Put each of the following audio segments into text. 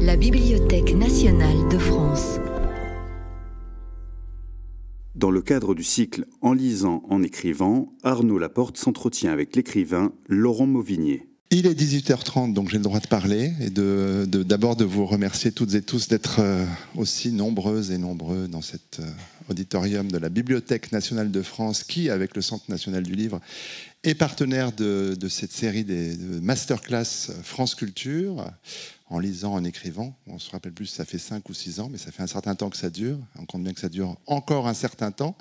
La Bibliothèque nationale de France. Dans le cadre du cycle « En lisant, en écrivant », Arnaud Laporte s'entretient avec l'écrivain Laurent Mauvigné. Il est 18h30, donc j'ai le droit de parler et d'abord de vous remercier toutes et tous d'être aussi nombreuses et nombreux dans cet auditorium de la Bibliothèque nationale de France qui, avec le Centre national du livre, est partenaire de cette série de masterclass France Culture. En lisant, en écrivant, on se rappelle plus, ça fait 5 ou 6 ans, mais ça fait un certain temps que ça dure. On compte bien que ça dure encore un certain temps.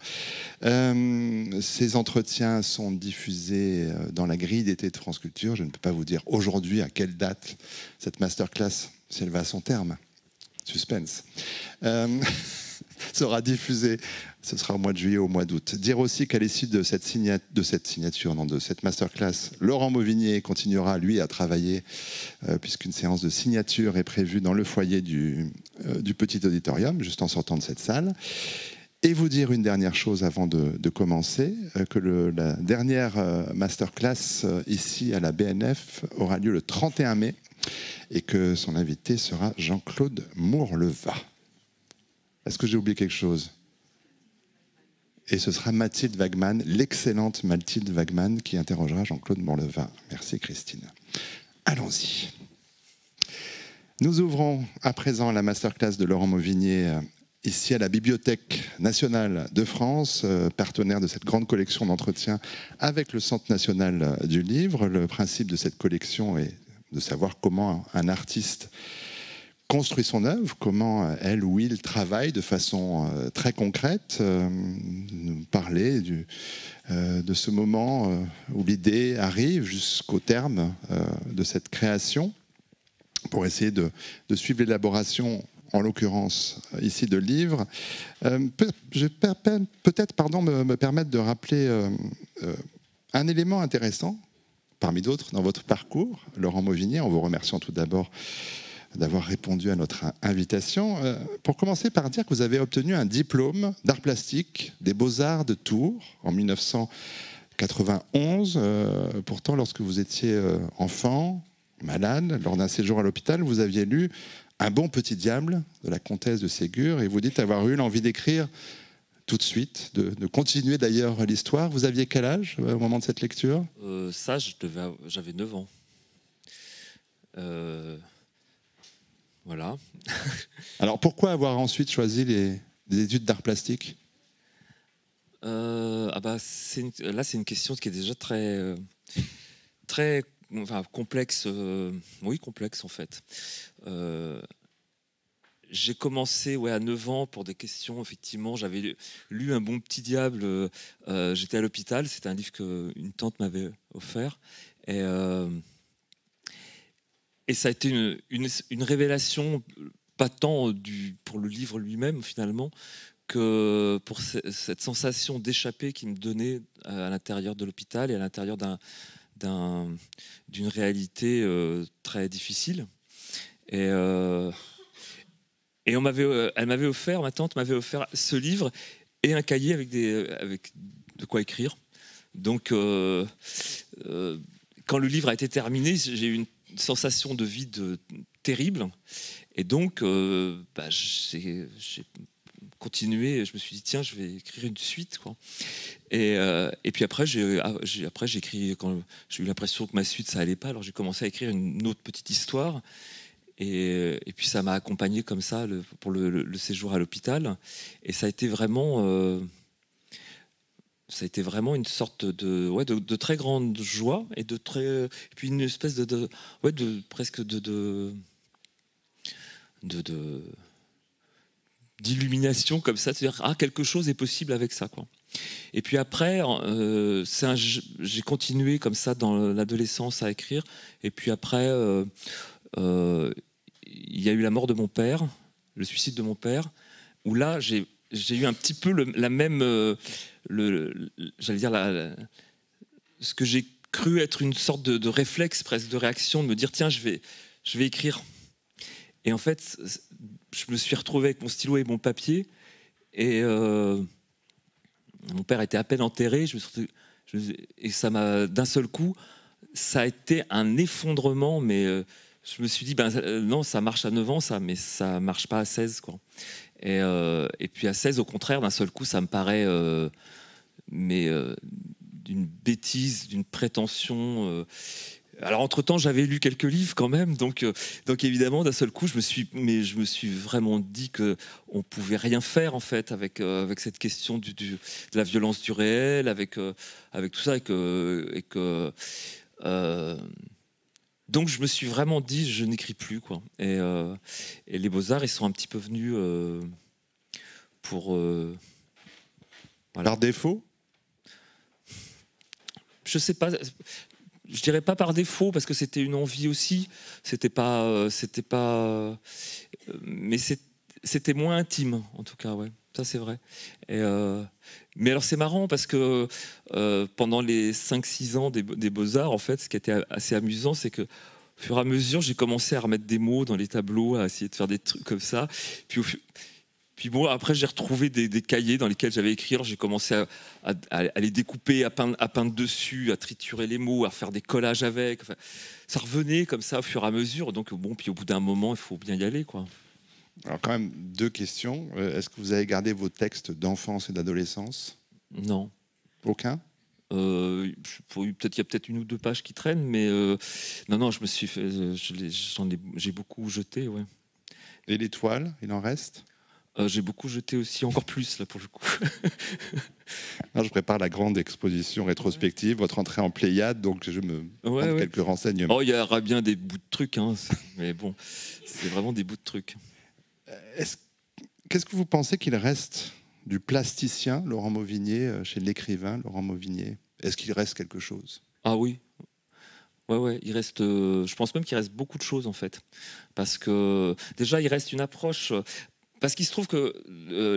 Ces entretiens sont diffusés dans la grille d'été de France Culture. Je ne peux pas vous dire aujourd'hui à quelle date cette masterclass, si elle va à son terme, suspense, sera diffusée. Ce sera au mois de juillet ou au mois d'août. Dire aussi qu'à l'issue de cette masterclass, Laurent Mauvigné continuera, lui, à travailler, puisqu'une séance de signature est prévue dans le foyer du petit auditorium, juste en sortant de cette salle. Et vous dire une dernière chose avant de commencer, que la dernière masterclass ici à la BNF aura lieu le 31 mai et que son invité sera Jean-Claude Mourleva. Est-ce que j'ai oublié quelque chose ? Et ce sera Mathilde Wagman, l'excellente Mathilde Wagman, qui interrogera Jean-Claude Mourleva. Merci Christine. Allons-y. Nous ouvrons à présent la masterclass de Laurent Mauvigné, ici à la Bibliothèque nationale de France, partenaire de cette grande collection d'entretiens avec le Centre national du livre. Le principe de cette collection est de savoir comment un artiste construit son œuvre, comment elle ou il travaille de façon très concrète, nous parler de ce moment où l'idée arrive jusqu'au terme de cette création, pour essayer de suivre l'élaboration, en l'occurrence ici de livres. Je vais peut-être me permettre de rappeler un élément intéressant, parmi d'autres, dans votre parcours, Laurent Mauvigné, en vous remerciant tout d'abord d'avoir répondu à notre invitation. Pour commencer par dire que vous avez obtenu un diplôme d'art plastique des Beaux-Arts de Tours en 1991. Pourtant, lorsque vous étiez enfant, malade, lors d'un séjour à l'hôpital, vous aviez lu Un bon petit diable de la comtesse de Ségur et vous dites avoir eu l'envie d'écrire tout de suite, de continuer d'ailleurs l'histoire. Vous aviez quel âge au moment de cette lecture ? J'avais 9 ans. Voilà. Alors pourquoi avoir ensuite choisi des études d'art plastique ? Là, c'est une question qui est déjà très complexe. Oui, complexe en fait. J'ai commencé à 9 ans pour des questions, effectivement. J'avais lu Un bon petit diable. J'étais à l'hôpital. C'était un livre qu'une tante m'avait offert. Et ça a été une révélation, pas tant pour le livre lui-même, finalement, que pour cette sensation d'échapper qu'il me donnait à l'intérieur de l'hôpital et à l'intérieur d'une réalité très difficile. Et ma tante m'avait offert ce livre et un cahier avec de quoi écrire. Donc, quand le livre a été terminé, j'ai eu une sensation de vide terrible. Et donc, j'ai continué. Je me suis dit, tiens, je vais écrire une suite, quoi. Et puis après, j'ai écrit, quand j'ai eu l'impression que ma suite, ça allait pas, alors j'ai commencé à écrire une autre petite histoire. Et puis ça m'a accompagné comme ça pour le séjour à l'hôpital. Et ça a été vraiment une sorte de très grande joie et puis une espèce d'illumination comme ça, c'est-à-dire quelque chose est possible avec ça, quoi. Et puis après, j'ai continué comme ça dans l'adolescence à écrire. Et puis après, il y a eu la mort de mon père, le suicide de mon père, où là j'ai eu un petit peu la même, j'allais dire ce que j'ai cru être une sorte de réflexe, presque de réaction, de me dire tiens, je vais écrire. Et en fait, je me suis retrouvé avec mon stylo et mon papier, et mon père était à peine enterré, et ça m'a, d'un seul coup, ça a été un effondrement, mais je me suis dit, non, ça marche à 9 ans, ça, mais ça marche pas à 16, quoi. Et puis à 16, au contraire, d'un seul coup, ça me paraît d'une bêtise, d'une prétention. Alors entre-temps, j'avais lu quelques livres quand même, donc évidemment, d'un seul coup, je me suis vraiment dit que on pouvait rien faire en fait avec cette question de la violence du réel, avec tout ça, donc je me suis vraiment dit, je n'écris plus, quoi. Et les Beaux-Arts, ils sont un petit peu venus pour voilà. Par défaut? Je sais pas. Je dirais pas par défaut parce que c'était une envie aussi. C'était pas. Mais c'était moins intime en tout cas, ouais. Ça c'est vrai. Mais alors c'est marrant parce que pendant les 5-6 ans des Beaux-Arts, en fait, ce qui était assez amusant, c'est que au fur et à mesure, j'ai commencé à remettre des mots dans les tableaux, à essayer de faire des trucs comme ça. Puis bon, après, j'ai retrouvé des cahiers dans lesquels j'avais écrit. Alors, j'ai commencé à les découper, à peindre dessus, à triturer les mots, à faire des collages avec. Enfin, ça revenait comme ça au fur et à mesure. Donc, bon, puis au bout d'un moment, il faut bien y aller, quoi. Alors, quand même, 2 questions. Est-ce que vous avez gardé vos textes d'enfance et d'adolescence? Non. Aucun? Peut-être il y a peut-être 1 ou 2 pages qui traînent, mais non, je me suis fait, j'ai beaucoup jeté, ouais. Et l'étoile, il en reste? J'ai beaucoup jeté aussi, encore plus là pour le coup. Alors, je prépare la grande exposition rétrospective, votre entrée en Pléiade, donc je me prends quelques renseignements. Oh, il y aura bien des bouts de trucs, hein, mais bon, c'est vraiment des bouts de trucs. Qu'est-ce que vous pensez qu'il reste du plasticien Laurent Mauvigné, chez l'écrivain Laurent Mauvigné? Est-ce qu'il reste quelque chose? Ah oui. Ouais, il reste. Je pense même qu'il reste beaucoup de choses en fait, parce que déjà il reste une approche. Parce qu'il se trouve que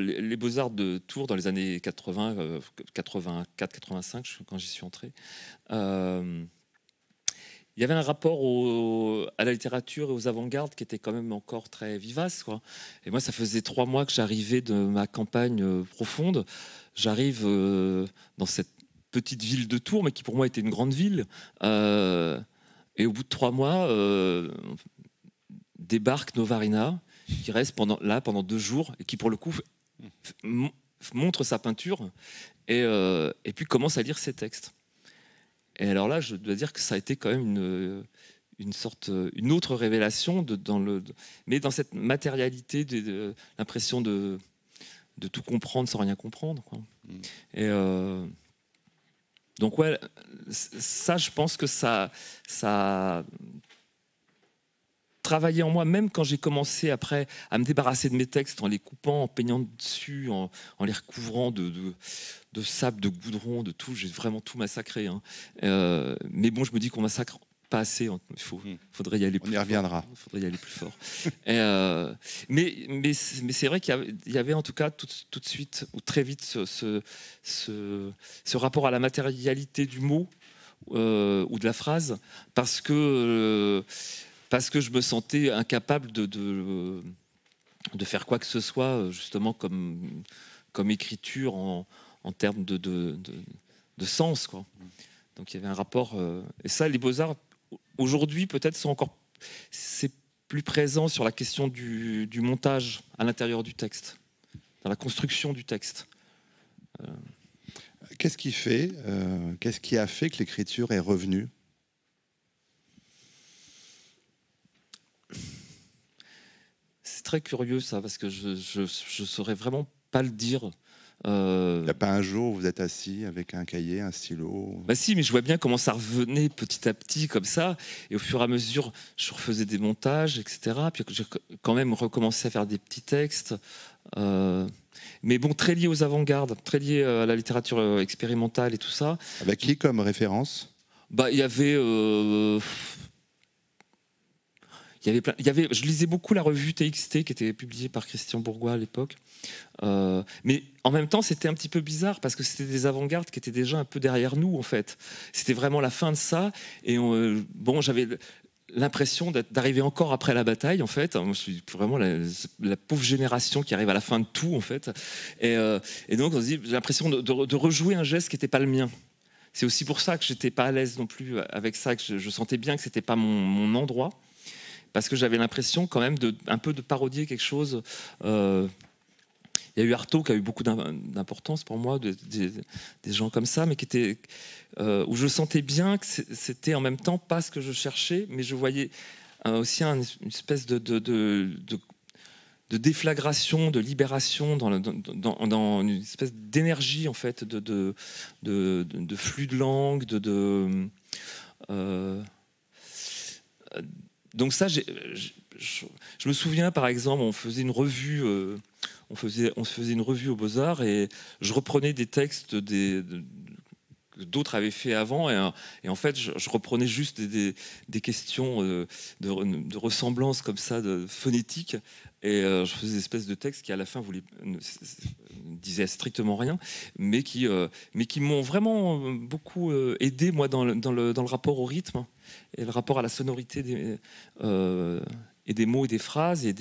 les Beaux-Arts de Tours, dans les années 80, 84, 85, quand j'y suis entré, il y avait un rapport à la littérature et aux avant-gardes qui était quand même encore très vivace, quoi. Et moi, ça faisait 3 mois que j'arrivais de ma campagne profonde. J'arrive dans cette petite ville de Tours, mais qui pour moi était une grande ville. Et au bout de 3 mois, débarque Novarina, qui reste pendant 2 jours et qui pour le coup montre sa peinture et puis commence à lire ses textes. Et alors là, je dois dire que ça a été quand même une autre révélation mais dans cette matérialité de l'impression de tout comprendre sans rien comprendre, quoi. Et donc ouais, ça, je pense que ça travailler en moi, même quand j'ai commencé après à me débarrasser de mes textes en les coupant, en peignant dessus, en les recouvrant de sable, de goudron, de tout. J'ai vraiment tout massacré, hein. Mais bon, je me dis qu'on massacre pas assez. Il faudrait y aller plus fort. On y reviendra. Il faudrait y aller plus fort. Mais c'est vrai qu'il y avait en tout cas tout de suite ou très vite ce rapport à la matérialité du mot ou de la phrase, parce que je me sentais incapable de faire quoi que ce soit, justement comme écriture en termes de sens, quoi. Donc il y avait un rapport, et ça, les Beaux-Arts aujourd'hui peut-être c'est plus présent sur la question du montage à l'intérieur du texte, dans la construction du texte. Qu'est-ce qui a fait que l'écriture est revenue? C'est très curieux ça, parce que je saurais vraiment pas le dire. Il n'y a pas un jour où vous êtes assis avec un cahier, un stylo? Bah si, mais je vois bien comment ça revenait petit à petit comme ça, et au fur et à mesure, je refaisais des montages, etc. Puis j'ai quand même recommencé à faire des petits textes, mais bon, très liés aux avant-gardes, très liés à la littérature expérimentale et tout ça. Avec qui comme référence? Bah, il y avait je lisais beaucoup la revue TXT qui était publiée par Christian Bourgois à l'époque. Mais en même temps, c'était un petit peu bizarre parce que c'était des avant-gardes qui étaient déjà un peu derrière nous, en fait. C'était vraiment la fin de ça. Et bon, j'avais l'impression d'arriver encore après la bataille, en fait. Moi, je suis vraiment la pauvre génération qui arrive à la fin de tout, en fait. Et donc, on se dit, j'ai l'impression de rejouer un geste qui n'était pas le mien. C'est aussi pour ça que j'étais pas à l'aise non plus avec ça, que je sentais bien que c'était pas mon endroit. parce que j'avais l'impression quand même un peu de parodier quelque chose. Il y a eu Artaud qui a eu beaucoup d'importance pour moi, des gens comme ça, mais qui étaient, où je sentais bien que c'était en même temps pas ce que je cherchais, mais je voyais aussi une espèce de déflagration, de libération dans une espèce d'énergie en fait, de flux de langue, donc ça, je me souviens par exemple, on faisait une revue. On se faisait une revue aux Beaux-Arts et je reprenais des textes que d'autres avaient fait avant et en fait je reprenais juste des questions de ressemblance comme ça, de phonétique, et je faisais des espèces de textes qui à la fin ne disaient strictement rien, mais qui m'ont vraiment beaucoup aidé moi dans le rapport au rythme et le rapport à la sonorité et des mots et des phrases et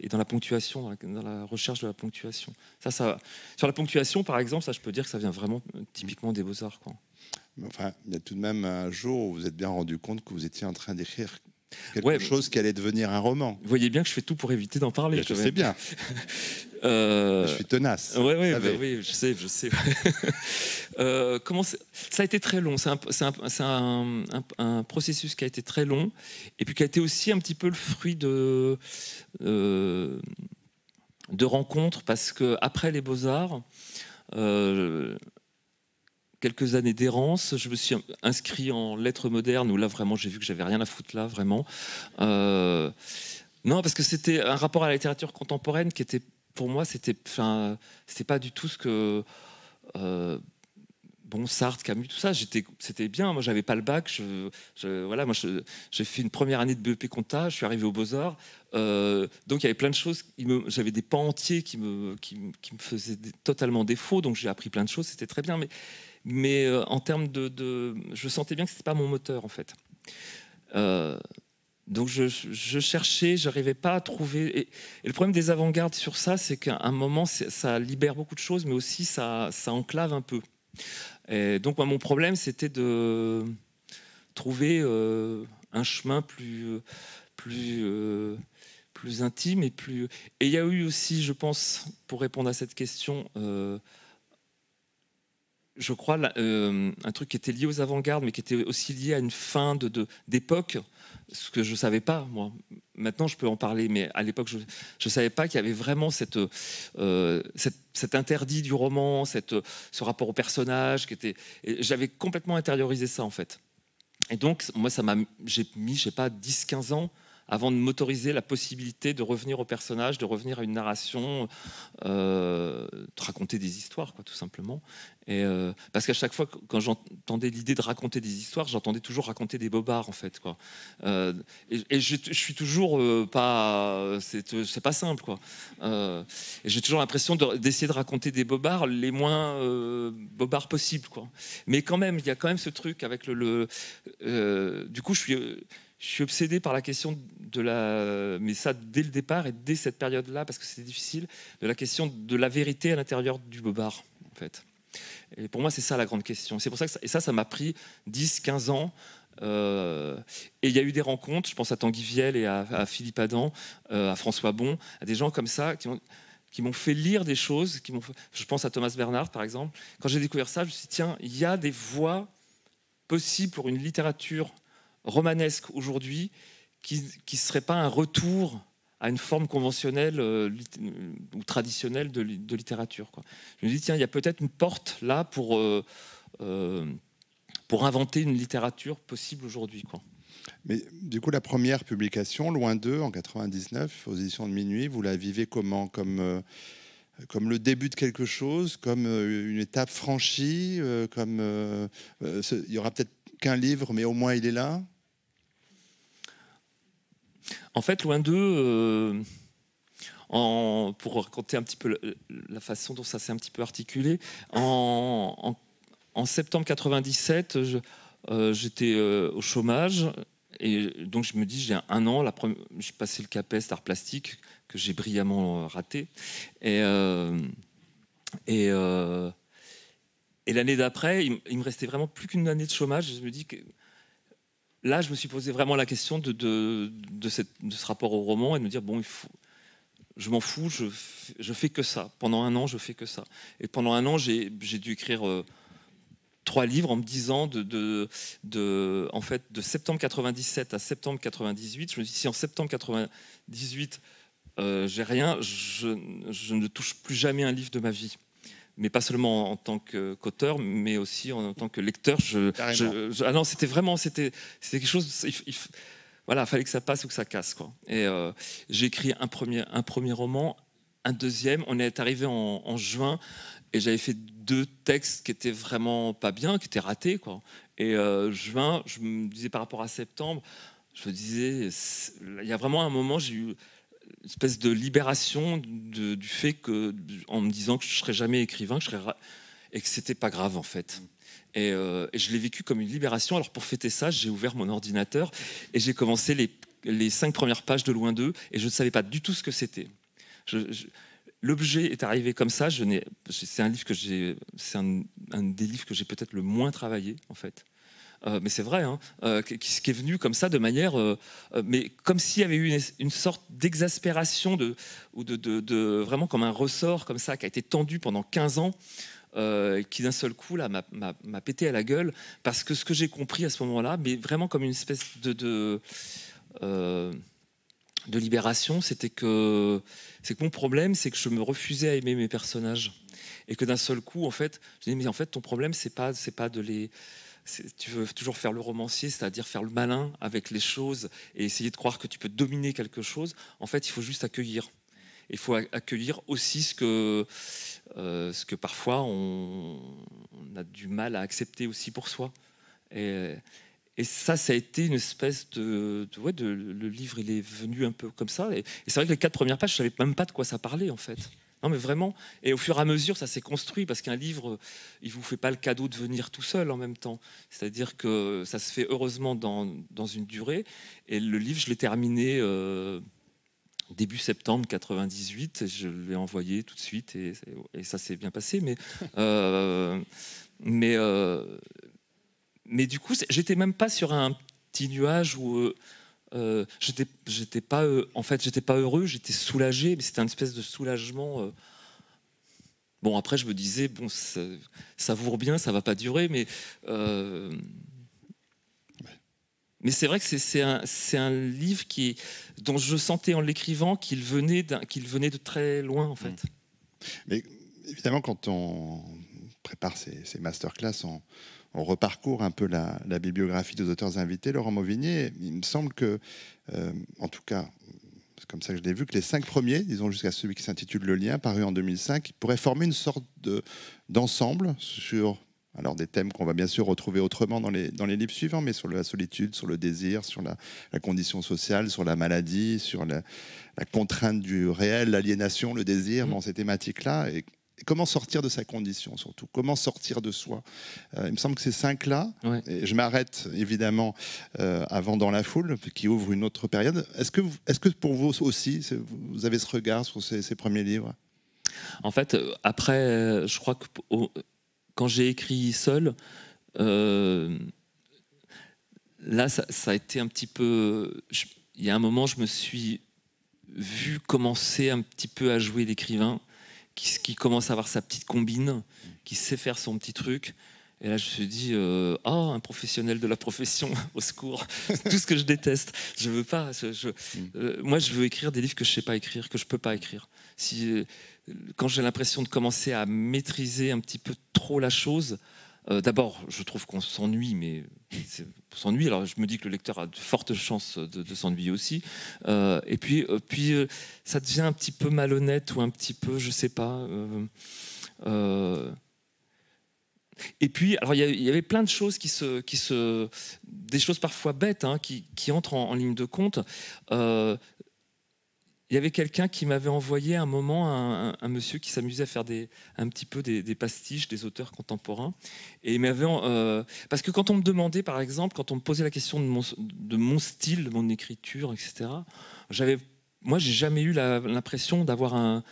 dans la ponctuation, dans la recherche de la ponctuation. Ça, sur la ponctuation, par exemple, ça, je peux dire que ça vient vraiment typiquement des Beaux-Arts, quoi. Enfin, il y a tout de même un jour où vous êtes bien rendu compte que vous étiez en train d'écrire quelque chose qui allait devenir un roman. Vous voyez bien que je fais tout pour éviter d'en parler. Je sais bien. Je suis tenace. Oui, je sais. Ça a été très long. C'est un processus qui a été très long et puis qui a été aussi un petit peu le fruit de rencontres, parce que après les Beaux-Arts, quelques années d'errance, je me suis inscrit en lettres modernes où là vraiment j'ai vu que j'avais rien à foutre là, vraiment. Non, parce que c'était un rapport à la littérature contemporaine qui était, pour moi, c'était pas du tout ce que Sartre, Camus, tout ça, c'était bien. Moi, j'avais pas le bac. Moi, j'ai fait une première année de BEP Compta. Je suis arrivé aux Beaux-Arts. Donc, il y avait plein de choses. J'avais des pans entiers qui me faisaient totalement défaut. Donc, j'ai appris plein de choses. C'était très bien. Mais en termes je sentais bien que c'était pas mon moteur, en fait. Donc je cherchais, j'arrivais pas à trouver. Et le problème des avant-gardes sur ça, c'est qu'à un moment, ça libère beaucoup de choses, mais aussi ça enclave un peu. Et donc moi, mon problème, c'était de trouver un chemin plus intime et plus. Et il y a eu aussi, je pense, pour répondre à cette question, je crois, un truc qui était lié aux avant-gardes, mais qui était aussi lié à une fin d'époque, ce que je ne savais pas, moi. Maintenant, je peux en parler, mais à l'époque, je ne savais pas qu'il y avait vraiment cet interdit du roman, ce rapport au personnage. J'avais complètement intériorisé ça, en fait. Et donc, moi, j'ai mis, je sais pas, 10-15 ans avant de m'autoriser la possibilité de revenir au personnage, de revenir à une narration, de raconter des histoires, quoi, tout simplement. Et parce qu'à chaque fois, quand j'entendais l'idée de raconter des histoires, j'entendais toujours raconter des bobards, en fait, quoi. Et je suis toujours pas... C'est pas simple, quoi. Et j'ai toujours l'impression d'essayer de raconter des bobards les moins bobards possibles, quoi. Mais quand même, il y a quand même ce truc avec du coup, je suis obsédé par la question mais ça dès le départ et dès cette période-là, parce que c'était difficile, de la question de la vérité à l'intérieur du bobard, en fait. Et pour moi, c'est ça la grande question. C'est pour ça que ça m'a pris 10-15 ans. Et il y a eu des rencontres, je pense à Tanguy Viel et à Philippe Adam, à François Bon, à des gens comme ça qui m'ont fait lire des choses, je pense à Thomas Bernhard, par exemple. Quand j'ai découvert ça, je me suis dit, tiens, il y a des voies possibles pour une littérature romanesque aujourd'hui qui ne serait pas un retour à une forme conventionnelle ou traditionnelle de littérature, quoi. Je me dis, tiens, il y a peut-être une porte là pour inventer une littérature possible aujourd'hui, quoi. Mais du coup, la première publication, Loin d'eux, en 99, aux éditions de Minuit, vous la vivez comment ? Comme le début de quelque chose, comme une étape franchie, il y aura peut-être qu'un livre, mais au moins il est là ? En fait, Loin d'eux, pour raconter un petit peu la façon dont ça s'est un petit peu articulé, en septembre 97, j'étais au chômage, et donc je me dis, j'ai un an, j'ai passé le CAPES d'art plastique, que j'ai brillamment raté, et l'année d'après, il me restait vraiment plus qu'une année de chômage, et je me dis que là, je me suis posé vraiment la question de ce rapport au roman et de me dire, bon, je m'en fous, je fais que ça. Pendant un an, je fais que ça. Et pendant un an, j'ai dû écrire 3 livres en me disant, en fait, de septembre 97 à septembre 98, je me dis, si en septembre 98, j'ai rien, je ne touche plus jamais un livre de ma vie. Mais pas seulement en tant qu'auteur, mais aussi en tant que lecteur. Ah non, c'était quelque chose. Voilà, fallait que ça passe ou que ça casse, quoi. Et j'ai écrit un premier roman, un deuxième. On est arrivé en juin et j'avais fait 2 textes qui étaient vraiment pas bien, qui étaient ratés, quoi. Et juin, je me disais par rapport à septembre, je me disais, il y a vraiment un moment, j'ai eu une espèce de libération du fait que, en me disant que je ne serais jamais écrivain, et que c'était pas grave en fait. Et je l'ai vécu comme une libération. Alors pour fêter ça, j'ai ouvert mon ordinateur et j'ai commencé les 5 premières pages de Loin d'eux et je ne savais pas du tout ce que c'était. L'objet est arrivé comme ça. C'est un livre c'est un des livres que j'ai peut-être le moins travaillé en fait. Mais c'est vrai, hein, qui est venu comme ça de manière, mais comme s'il y avait eu une sorte d'exaspération ou de vraiment comme un ressort comme ça qui a été tendu pendant 15 ans, qui d'un seul coup là m'a pété à la gueule parce que ce que j'ai compris à ce moment-là, mais vraiment comme une espèce de libération, c'est que mon problème, c'est que je me refusais à aimer mes personnages et que d'un seul coup, en fait, je dis mais en fait ton problème c'est pas de les tu veux toujours faire le romancier, c'est-à-dire faire le malin avec les choses et essayer de croire que tu peux dominer quelque chose. En fait, il faut juste accueillir. Il faut accueillir aussi ce que parfois on a du mal à accepter aussi pour soi. Et ça a été une espèce le livre, il est venu un peu comme ça. Et c'est vrai que les 4 premières pages, je ne savais même pas de quoi ça parlait, en fait. Non, mais vraiment. Et au fur et à mesure, ça s'est construit parce qu'un livre, il ne vous fait pas le cadeau de venir tout seul en même temps. C'est-à-dire que ça se fait heureusement dans une durée. Et le livre, je l'ai terminé début septembre 98. Et je l'ai envoyé tout de suite et ça s'est bien passé. Mais du coup, j'étais même pas sur un petit nuage où j'étais pas heureux, j'étais soulagé, mais c'était une espèce de soulagement. Bon, après, je me disais, bon, ça savoure bien, ça va pas durer, mais c'est vrai que c'est un livre dont je sentais en l'écrivant qu'il venait de très loin, en fait. Mais évidemment, quand on prépare ces masterclass, on reparcourt un peu la bibliographie des auteurs invités. Laurent Mauvigné, il me semble que, en tout cas, c'est comme ça que je l'ai vu, que les 5 premiers, disons jusqu'à celui qui s'intitule Le Lien, paru en 2005, pourraient former une sorte d'ensemble sur des thèmes qu'on va bien sûr retrouver autrement dans les livres suivants, mais sur la solitude, sur le désir, sur la condition sociale, sur la maladie, sur la contrainte du réel, l'aliénation, le désir, dans ces thématiques-là. Et comment sortir de sa condition, surtout. Comment sortir de soi. Il me semble que ces 5-là, ouais. Et je m'arrête évidemment avant Dans la foule, qui ouvre une autre période. Est-ce que pour vous aussi, vous avez ce regard sur ces premiers livres ? En fait, après, je crois que quand j'ai écrit seul, là, ça a été un petit peu... Il y a un moment, je me suis vu commencer un petit peu à jouer l'écrivain, qui commence à avoir sa petite combine, qui sait faire son petit truc. Et là, je me suis dit, un professionnel de la profession, au secours. Tout ce que je déteste. Je veux pas. Moi, je veux écrire des livres que je sais pas écrire, que je peux pas écrire. Quand j'ai l'impression de commencer à maîtriser un petit peu trop la chose, d'abord, je trouve qu'on s'ennuie, mais on s'ennuie. Alors, je me dis que le lecteur a de fortes chances de s'ennuyer aussi. Et puis, ça devient un petit peu malhonnête ou un petit peu, je sais pas. Et puis, alors, il y avait plein de choses des choses parfois bêtes, hein, qui entrent en ligne de compte. Il y avait quelqu'un qui m'avait envoyé un moment un monsieur qui s'amusait à faire un petit peu des pastiches des auteurs contemporains. Et il m'avait parce que quand on me demandait, par exemple, quand on me posait la question de mon style, de mon écriture, etc., moi, j'ai jamais eu l'impression d'avoir un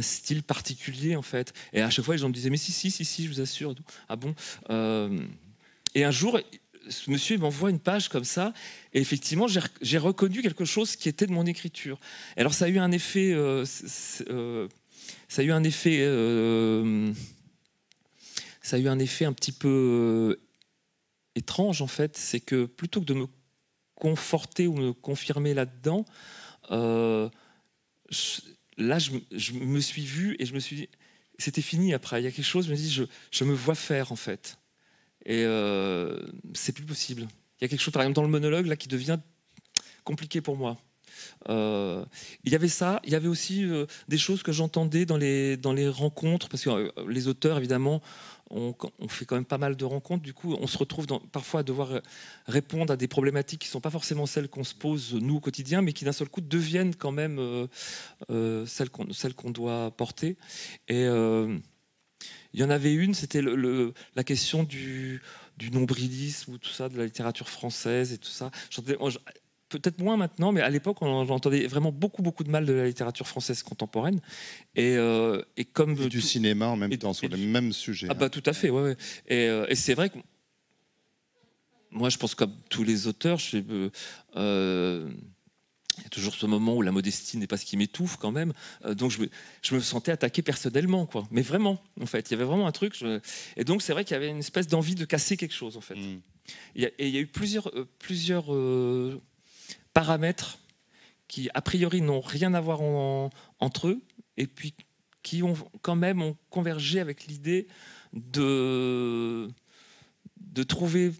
style particulier, en fait. Et à chaque fois, les gens me disaient, mais si, je vous assure. Ah bon ? Et un jour, ce monsieur m'envoie une page comme ça, et effectivement, j'ai reconnu quelque chose qui était de mon écriture. Et alors, ça a eu un effet, ça a eu un effet un petit peu étrange, en fait. C'est que plutôt que de me conforter ou me confirmer là-dedans, là, je me suis vu et je me suis dit, c'était fini après. Il y a quelque chose, je me dis, je me vois faire, en fait. Et c'est plus possible. Il y a quelque chose, par exemple, dans le monologue, là, qui devient compliqué pour moi. Il y avait ça, il y avait aussi des choses que j'entendais dans les rencontres, parce que les auteurs, évidemment, on fait quand même pas mal de rencontres, du coup on se retrouve parfois à devoir répondre à des problématiques qui ne sont pas forcément celles qu'on se pose nous au quotidien, mais qui d'un seul coup deviennent quand même celles qu'on doit porter. Et il y en avait une, c'était la question du nombrilisme ou tout ça, de la littérature française et tout ça. Peut-être moins maintenant, mais à l'époque, on entendait vraiment beaucoup de mal de la littérature française contemporaine. Et comme du cinéma en même temps, sur le même sujet. Ah bah tout à fait, ouais. Et c'est vrai que moi, je pense comme tous les auteurs, il y a toujours ce moment où la modestie n'est pas ce qui m'étouffe quand même. Donc je me sentais attaqué personnellement, quoi. Mais vraiment, en fait, il y avait vraiment un truc. Et donc c'est vrai qu'il y avait une espèce d'envie de casser quelque chose, en fait. Et il y a eu plusieurs paramètres qui, a priori, n'ont rien à voir entre eux, et puis qui ont quand même convergé avec l'idée de trouver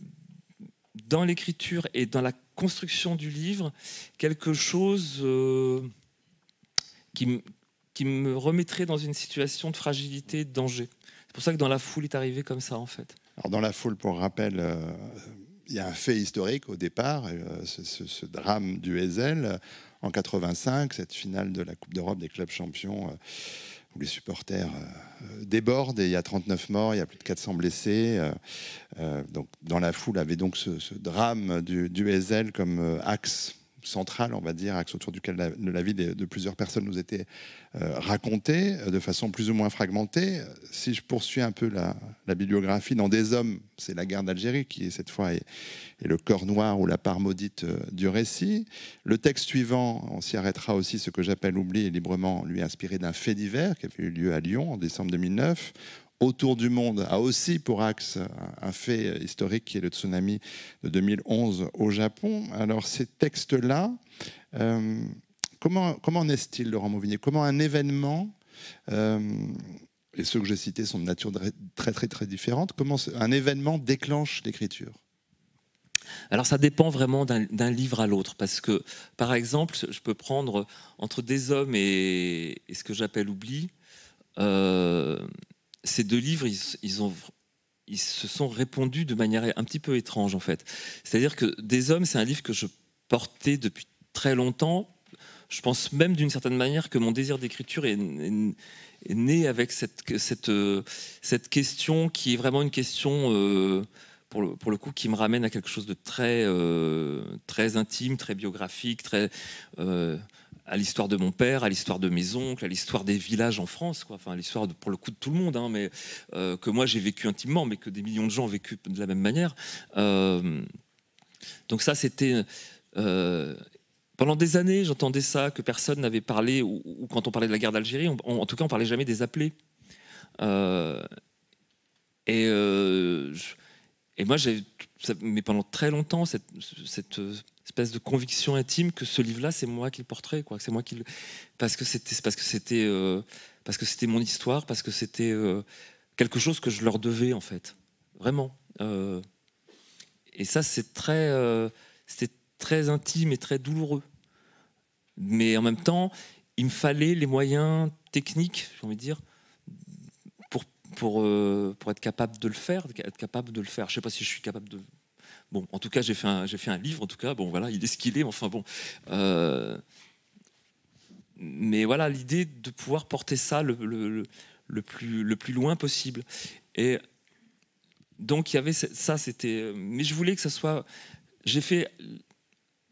dans l'écriture et dans la construction du livre quelque chose qui me remettrait dans une situation de fragilité, de danger. C'est pour ça que Dans la foule est arrivé comme ça, en fait. Alors, Dans la foule, pour rappel, il y a un fait historique au départ, ce drame du Heysel en 85, cette finale de la Coupe d'Europe des clubs champions où les supporters débordent et il y a 39 morts, il y a plus de 400 blessés. Donc, Dans la foule avait donc ce drame du Heysel comme axe central, on va dire, axe autour duquel la vie de plusieurs personnes nous était racontée de façon plus ou moins fragmentée. Si je poursuis un peu la bibliographie, dans Des hommes, c'est la guerre d'Algérie qui, cette fois, est le cœur noir ou la part maudite du récit. Le texte suivant, on s'y arrêtera aussi, ce que j'appelle Oubli, est librement lui inspiré d'un fait divers qui avait eu lieu à Lyon en décembre 2009. Autour du monde a aussi pour axe un fait historique qui est le tsunami de 2011 au Japon. Alors ces textes-là, comment naissent-ils, Laurent Mauvigné? Comment un événement, et ceux que j'ai cités sont de nature très différente, comment un événement déclenche l'écriture? Alors ça dépend vraiment d'un livre à l'autre, parce que par exemple, je peux prendre entre Des hommes et ce que j'appelle Oubli. Ces deux livres, ils se sont répondus de manière un petit peu étrange, en fait. C'est-à-dire que Des hommes, c'est un livre que je portais depuis très longtemps. Je pense même d'une certaine manière que mon désir d'écriture est né avec cette question qui est vraiment une question, pour le coup, qui me ramène à quelque chose de très intime, très biographique, à l'histoire de mon père, à l'histoire de mes oncles, à l'histoire des villages en France, quoi. Enfin, l'histoire, pour le coup, de tout le monde, hein, mais que moi j'ai vécu intimement, mais que des millions de gens ont vécu de la même manière. Donc ça, c'était... pendant des années, j'entendais ça, que personne n'avait parlé, ou quand on parlait de la guerre d'Algérie, en tout cas, on parlait jamais des appelés. Et moi, mais pendant très longtemps, cette espèce de conviction intime que ce livre-là, c'est moi qui le porterai, quoi. C'est moi qui parce que c'était mon histoire, parce que c'était quelque chose que je leur devais, en fait, vraiment. Et ça, c'était très intime et très douloureux. Mais en même temps, il me fallait les moyens techniques, j'ai envie de dire, pour être capable de le faire, Je sais pas si je suis capable de... Bon, en tout cas, j'ai fait un livre, en tout cas, bon, voilà, il est ce qu'il est, enfin bon. Mais voilà, l'idée de pouvoir porter ça le plus loin possible. Et donc, il y avait ça, c'était... Mais je voulais que ça soit... J'ai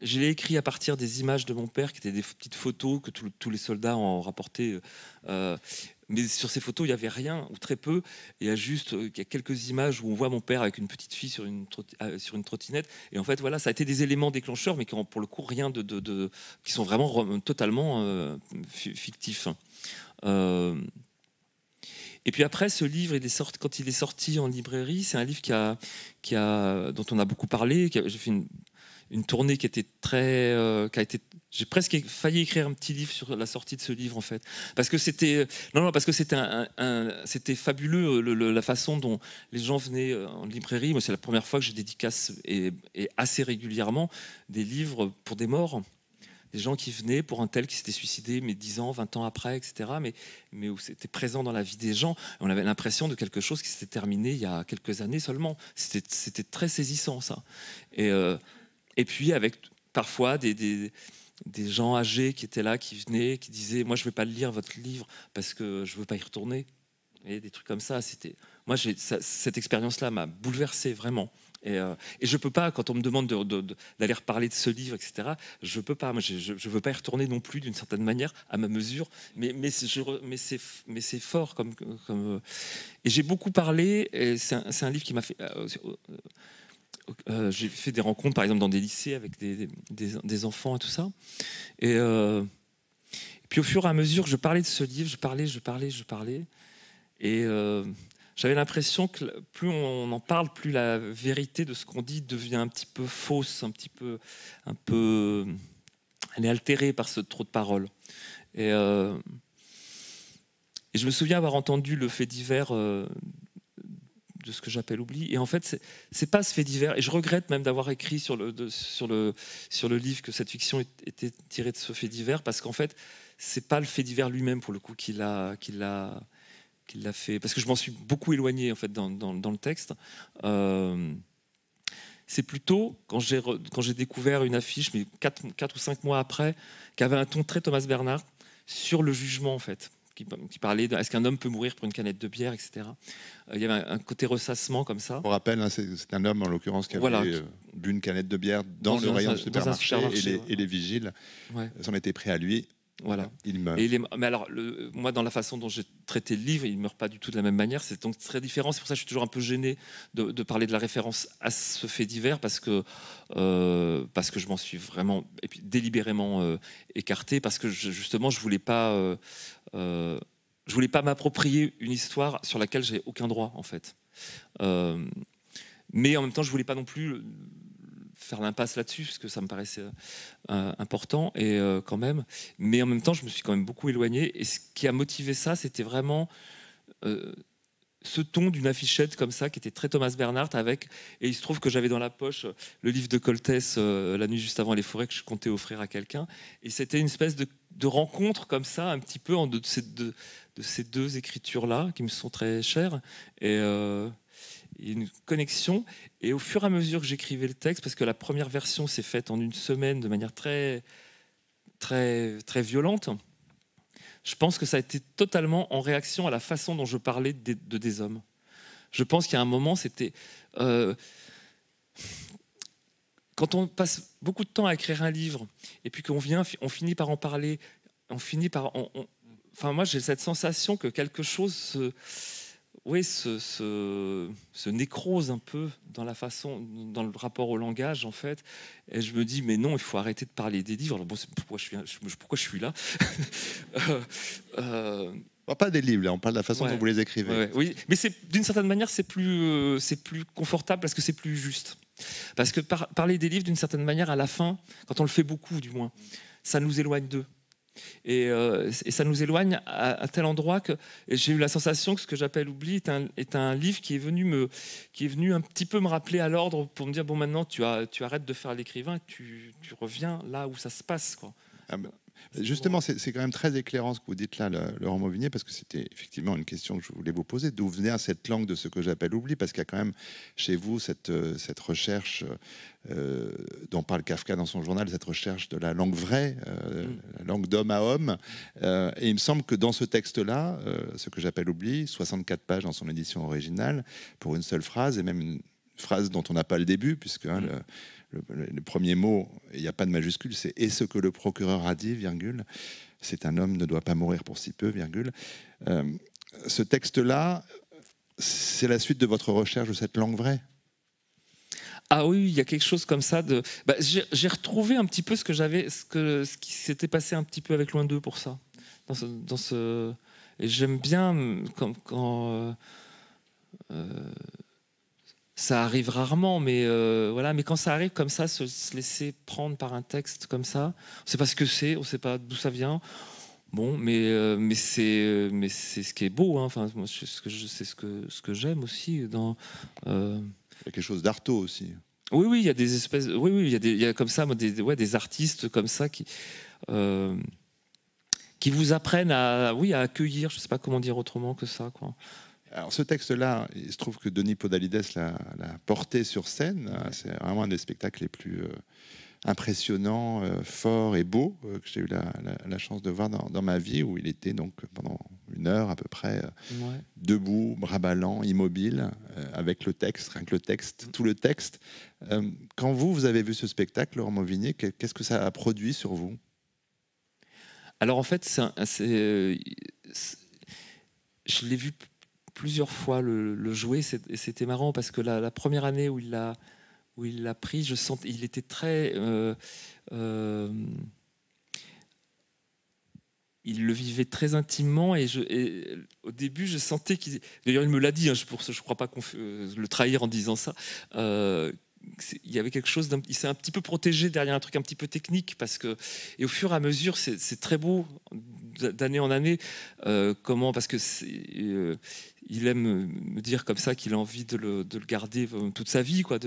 je l'ai écrit à partir des images de mon père, qui étaient des petites photos que tous les soldats ont rapportées. Mais sur ces photos, il n'y avait rien, ou très peu. Il y a quelques images où on voit mon père avec une petite fille sur une trottinette. Et en fait, voilà, ça a été des éléments déclencheurs, mais qui ont pour le coup rien qui sont vraiment totalement fictifs. Et puis après, ce livre, quand il est sorti en librairie, c'est un livre dont on a beaucoup parlé. J'ai fait une tournée qui était j'ai presque failli écrire un petit livre sur la sortie de ce livre, en fait, parce que c'était c'était fabuleux la façon dont les gens venaient en librairie. Moi, c'est la première fois que je dédicace et assez régulièrement des livres pour des morts. Des gens qui venaient pour un tel qui s'était suicidé, mais 10 ans, 20 ans après, etc. Mais où c'était présent dans la vie des gens. Et on avait l'impression de quelque chose qui s'était terminé il y a quelques années seulement. C'était très saisissant, ça. Et puis, avec parfois des gens âgés qui étaient là, qui venaient, qui disaient « Moi, je ne vais pas lire votre livre parce que je ne veux pas y retourner. » Et des trucs comme ça. Moi, cette expérience-là m'a bouleversé, vraiment. Et je peux pas, quand on me demande d'aller reparler de ce livre, etc., je peux pas. Moi, je veux pas y retourner non plus, d'une certaine manière, à ma mesure. Mais c'est fort comme. Et j'ai beaucoup parlé. Et c'est un livre qui m'a fait. J'ai fait des rencontres, par exemple, dans des lycées avec des enfants et tout ça. Et puis, au fur et à mesure que je parlais de ce livre, je parlais. Et j'avais l'impression que plus on en parle, plus la vérité de ce qu'on dit devient un petit peu fausse, un peu, elle est altérée par ce trop de paroles. Et je me souviens avoir entendu le fait divers de ce que j'appelle oubli. Et en fait, c'est pas ce fait divers. Et je regrette même d'avoir écrit sur le livre que cette fiction était tirée de ce fait divers, parce qu'en fait, c'est pas le fait divers lui-même pour le coup qui l'a fait, parce que je m'en suis beaucoup éloigné en fait dans le texte. C'est plutôt quand j'ai découvert une affiche, mais 4 ou 5 mois après, qui avait un ton très Thomas Bernhard sur le jugement, en fait, qui parlait de est-ce qu'un homme peut mourir pour une canette de bière, etc. Il y avait un côté ressassement comme ça. On rappelle, hein, c'est un homme en l'occurrence qui avait bu une canette de bière dans le rayon de supermarché, et les vigiles s'en étaient pris à lui. Voilà. Il meurt. Mais alors, moi, dans la façon dont j'ai traité le livre, il ne meurt pas du tout de la même manière. C'est donc très différent. C'est pour ça que je suis toujours un peu gêné de parler de la référence à ce fait divers, parce que je m'en suis vraiment, et puis délibérément écarté, parce que justement, je voulais pas m'approprier une histoire sur laquelle j'ai aucun droit, en fait. Mais en même temps, je voulais pas non plus faire l'impasse là-dessus, parce que ça me paraissait important, et quand même. Mais en même temps, je me suis quand même beaucoup éloigné. Et ce qui a motivé ça, c'était vraiment ce ton d'une affichette comme ça, qui était très Thomas Bernhard, et il se trouve que j'avais dans la poche le livre de Coltès, La nuit juste avant les forêts, que je comptais offrir à quelqu'un. Et c'était une espèce de rencontre comme ça, un petit peu de ces deux écritures-là, qui me sont très chères. Et une connexion, et au fur et à mesure que j'écrivais le texte, parce que la première version s'est faite en une semaine de manière très, très, très violente, je pense que ça a été totalement en réaction à la façon dont je parlais de des hommes. Je pense qu'il y a un moment, c'était... quand on passe beaucoup de temps à écrire un livre, et puis on finit par en parler, enfin, moi j'ai cette sensation que quelque chose se nécrose un peu dans la façon, dans le rapport au langage, en fait. Et je me dis, mais non, il faut arrêter de parler des livres. Alors bon, pourquoi je suis là. Pas des livres, là, on parle de la façon dont vous les écrivez. Oui, mais d'une certaine manière, c'est plus confortable, parce que c'est plus juste. Parce que parler des livres, d'une certaine manière, à la fin, quand on le fait beaucoup, du moins, ça nous éloigne d'eux. Et ça nous éloigne à tel endroit que j'ai eu la sensation que ce que j'appelle oubli est un livre qui est venu un petit peu me rappeler à l'ordre, pour me dire, bon, maintenant tu arrêtes de faire l'écrivain, tu reviens là où ça se passe, quoi. Justement, c'est quand même très éclairant ce que vous dites là, Laurent Mauvigné, parce que c'était effectivement une question que je voulais vous poser. D'où venait cette langue de ce que j'appelle oubli? Parce qu'il y a quand même chez vous cette recherche dont parle Kafka dans son journal, cette recherche de la langue vraie, la langue d'homme à homme. Et il me semble que dans ce texte-là, ce que j'appelle oubli, 64 pages dans son édition originale, pour une seule phrase, et même une phrase dont on n'a pas le début, puisque le premier mot, il n'y a pas de majuscule, c'est « et ce que le procureur a dit, virgule, c'est un homme ne doit pas mourir pour si peu, virgule ». Ce texte-là, c'est la suite de votre recherche de cette langue vraie? Ah oui, il y a quelque chose comme ça. J'ai retrouvé un petit peu ce qui s'était passé un petit peu avec Loin d'eux pour ça. Et j'aime bien quand ça arrive rarement, mais voilà. Mais quand ça arrive comme ça, se laisser prendre par un texte comme ça, on ne sait pas ce que c'est, on ne sait pas d'où ça vient. Bon, mais c'est ce qui est beau. Hein. Enfin, moi, c'est ce que j'aime aussi dans. Il y a quelque chose d'arto aussi. Oui, il y a des espèces. Oui, il y a comme ça, des artistes comme ça qui vous apprennent à accueillir. Je ne sais pas comment dire autrement que ça, quoi. Alors ce texte-là, il se trouve que Denis Podalides l'a porté sur scène. C'est vraiment un des spectacles les plus impressionnants, forts et beaux que j'ai eu la chance de voir dans ma vie, où il était donc pendant 1 heure à peu près debout, bras ballants, immobile, avec le texte, rien que le texte, tout le texte. Quand vous avez vu ce spectacle, Laurent Mauvigné, qu'est-ce que ça a produit sur vous? Alors en fait, je l'ai vu plusieurs fois le jouer, et c'était marrant parce que la première année où il l'a pris, je sentais, il était très, il le vivait très intimement, et au début je sentais qu'il, d'ailleurs il me l'a dit, hein, je crois pas qu'on le trahir en disant ça. Il y avait quelque chose il s'est un petit peu protégé derrière un truc un petit peu technique, et au fur et à mesure c'est très beau d'année en année, parce que il aime me dire comme ça qu'il a envie de le garder toute sa vie, quoi,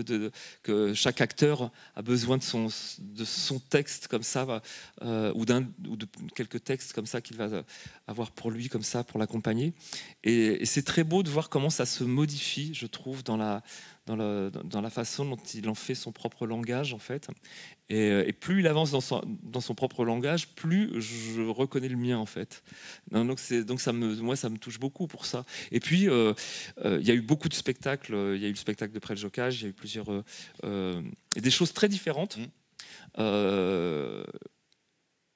que chaque acteur a besoin de son texte comme ça, ou de quelques textes comme ça qu'il va avoir pour lui, comme ça, pour l'accompagner. Et c'est très beau de voir comment ça se modifie, je trouve, dans la façon dont il en fait son propre langage, en fait. Et plus il avance dans son propre langage, plus je reconnais le mien, en fait. Donc ça me touche beaucoup pour ça. Et puis, il y a eu beaucoup de spectacles. Il y a eu le spectacle de Preljocaj, il y a eu plusieurs... et des choses très différentes.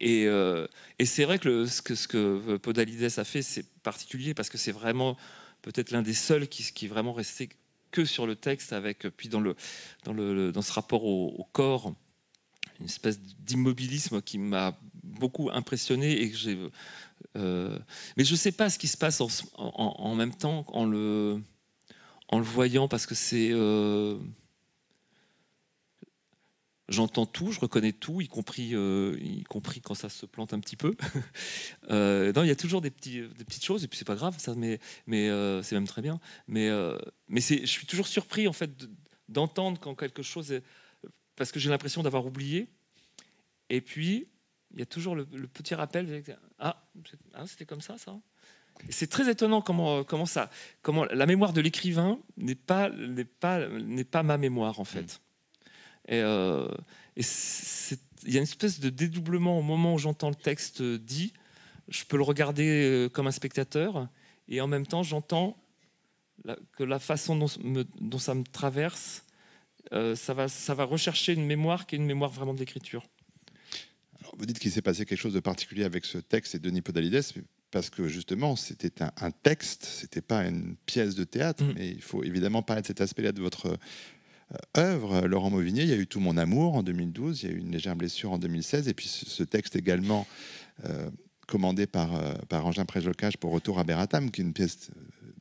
Et c'est vrai que ce que Podalides a fait, c'est particulier, parce que c'est vraiment peut-être l'un des seuls qui est vraiment resté que sur le texte, puis dans ce rapport au corps, une espèce d'immobilisme qui m'a beaucoup impressionné, et que mais je ne sais pas ce qui se passe en même temps en le voyant, parce que c'est... J'entends tout, je reconnais tout, y compris quand ça se plante un petit peu. Non, il y a toujours des petites choses, et puis c'est pas grave, ça, mais c'est même très bien. Mais je suis toujours surpris, en fait, d'entendre quand quelque chose est... Parce que j'ai l'impression d'avoir oublié. Et puis, il y a toujours le petit rappel. C'était comme ça, ça. Et c'est très étonnant comment la mémoire de l'écrivain n'est pas ma mémoire, en fait. Et il y a une espèce de dédoublement au moment où j'entends le texte dit. Je peux le regarder comme un spectateur, et en même temps, j'entends que la façon dont ça me traverse, ça va rechercher une mémoire qui est une mémoire vraiment de l'écriture. Alors, vous dites qu'il s'est passé quelque chose de particulier avec ce texte et Denis Podalides, parce que justement, c'était un texte, c'était pas une pièce de théâtre, mais il faut évidemment parler de cet aspect-là de votre œuvre, Laurent Mauvigné. Il y a eu Tout mon amour en 2012, il y a eu Une légère blessure en 2016, et puis ce texte également commandé par Engin Preljocaj pour Retour à Beratam, qui est une pièce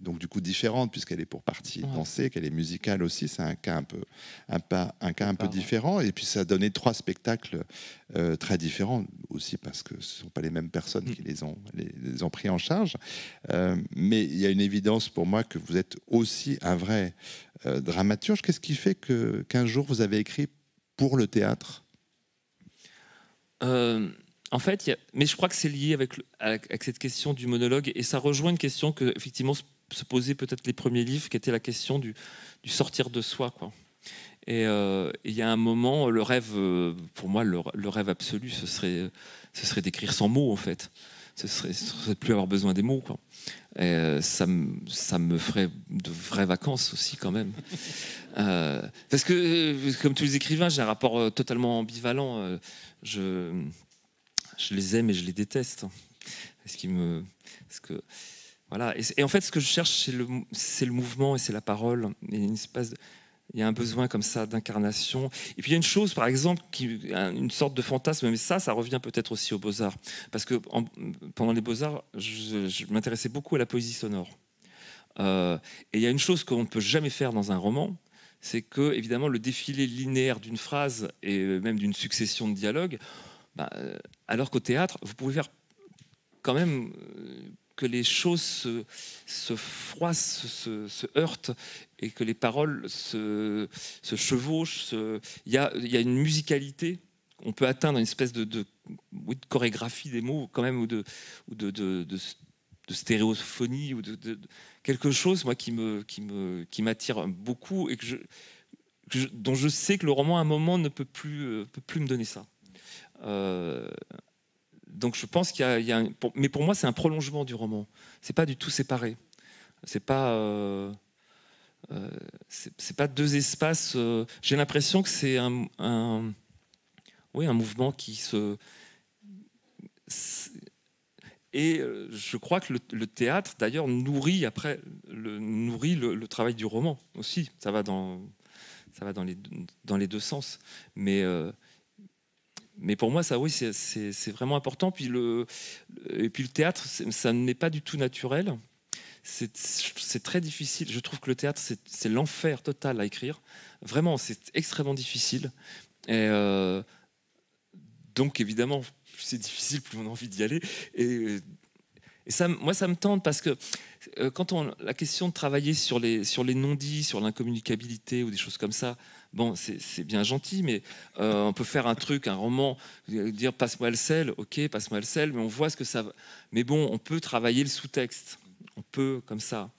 donc du coup différente, puisqu'elle est pour partie dansée, qu'elle est musicale aussi. C'est un cas un peu différent, et puis ça a donné 3 spectacles très différents aussi, parce que ce ne sont pas les mêmes personnes qui les ont pris en charge, mais il y a une évidence pour moi que vous êtes aussi un vrai dramaturge. Qu'est-ce qui fait qu'un jour vous avez écrit pour le théâtre? En fait, mais je crois que c'est lié avec cette question du monologue, et ça rejoint une question que effectivement se posaient peut-être les premiers livres, qui était la question du sortir de soi, quoi. Et il y a un moment, le rêve, pour moi, le rêve absolu, ce serait d'écrire sans mots, en fait. ce serait plus avoir besoin des mots, quoi. Et ça me ferait de vraies vacances aussi quand même. Parce que, comme tous les écrivains, j'ai un rapport totalement ambivalent. Je les aime et je les déteste. Voilà. Et en fait, ce que je cherche, c'est le mouvement et c'est la parole. Il y a un besoin comme ça d'incarnation. Et puis il y a une chose, par exemple, une sorte de fantasme, mais ça revient peut-être aussi aux Beaux-Arts. Parce que pendant les Beaux-Arts, je m'intéressais beaucoup à la poésie sonore. Et il y a une chose qu'on ne peut jamais faire dans un roman, c'est que, évidemment, le défilé linéaire d'une phrase et même d'une succession de dialogues, alors qu'au théâtre, vous pouvez faire quand même que les choses se froissent, se heurtent, et que les paroles se chevauchent. Il y a une musicalité. On peut atteindre une espèce de chorégraphie des mots, quand même, ou de stéréophonie, ou de quelque chose, moi, qui m'attire beaucoup, et dont je sais que le roman, à un moment, ne peut plus me donner ça. Donc je pense mais pour moi c'est un prolongement du roman. C'est pas du tout séparé. C'est pas deux espaces. J'ai l'impression que c'est un mouvement qui se. Et je crois que le théâtre d'ailleurs nourrit le travail du roman aussi. Ça va dans les deux sens. Mais pour moi, ça, oui, c'est vraiment important. Et puis le théâtre, ça n'est pas du tout naturel. C'est très difficile. Je trouve que le théâtre, c'est l'enfer total à écrire. Vraiment, c'est extrêmement difficile. Et donc, évidemment, plus c'est difficile, plus on a envie d'y aller. Et ça, moi, ça me tente parce que quand la question de travailler sur les non-dits, sur l'incommunicabilité ou des choses comme ça, bon, c'est bien gentil, mais on peut faire un roman, dire passe-moi le sel, ok, passe-moi le sel, mais on voit ce que ça va. Mais bon, on peut travailler le sous-texte, on peut comme ça.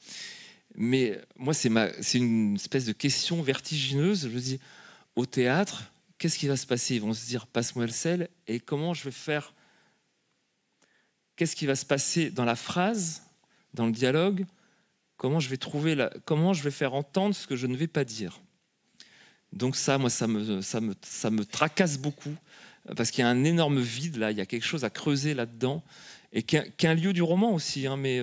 Mais moi, c'est une espèce de question vertigineuse. Je me dis, au théâtre, qu'est-ce qui va se passer? Ils vont se dire passe-moi le sel, et comment je vais faire? Qu'est-ce qui va se passer dans la phrase, dans le dialogue? Comment je vais faire entendre ce que je ne vais pas dire? Donc ça, moi, ça me tracasse beaucoup, parce qu'il y a un énorme vide là, il y a quelque chose à creuser là-dedans, et qu'un lieu du roman aussi, hein, mais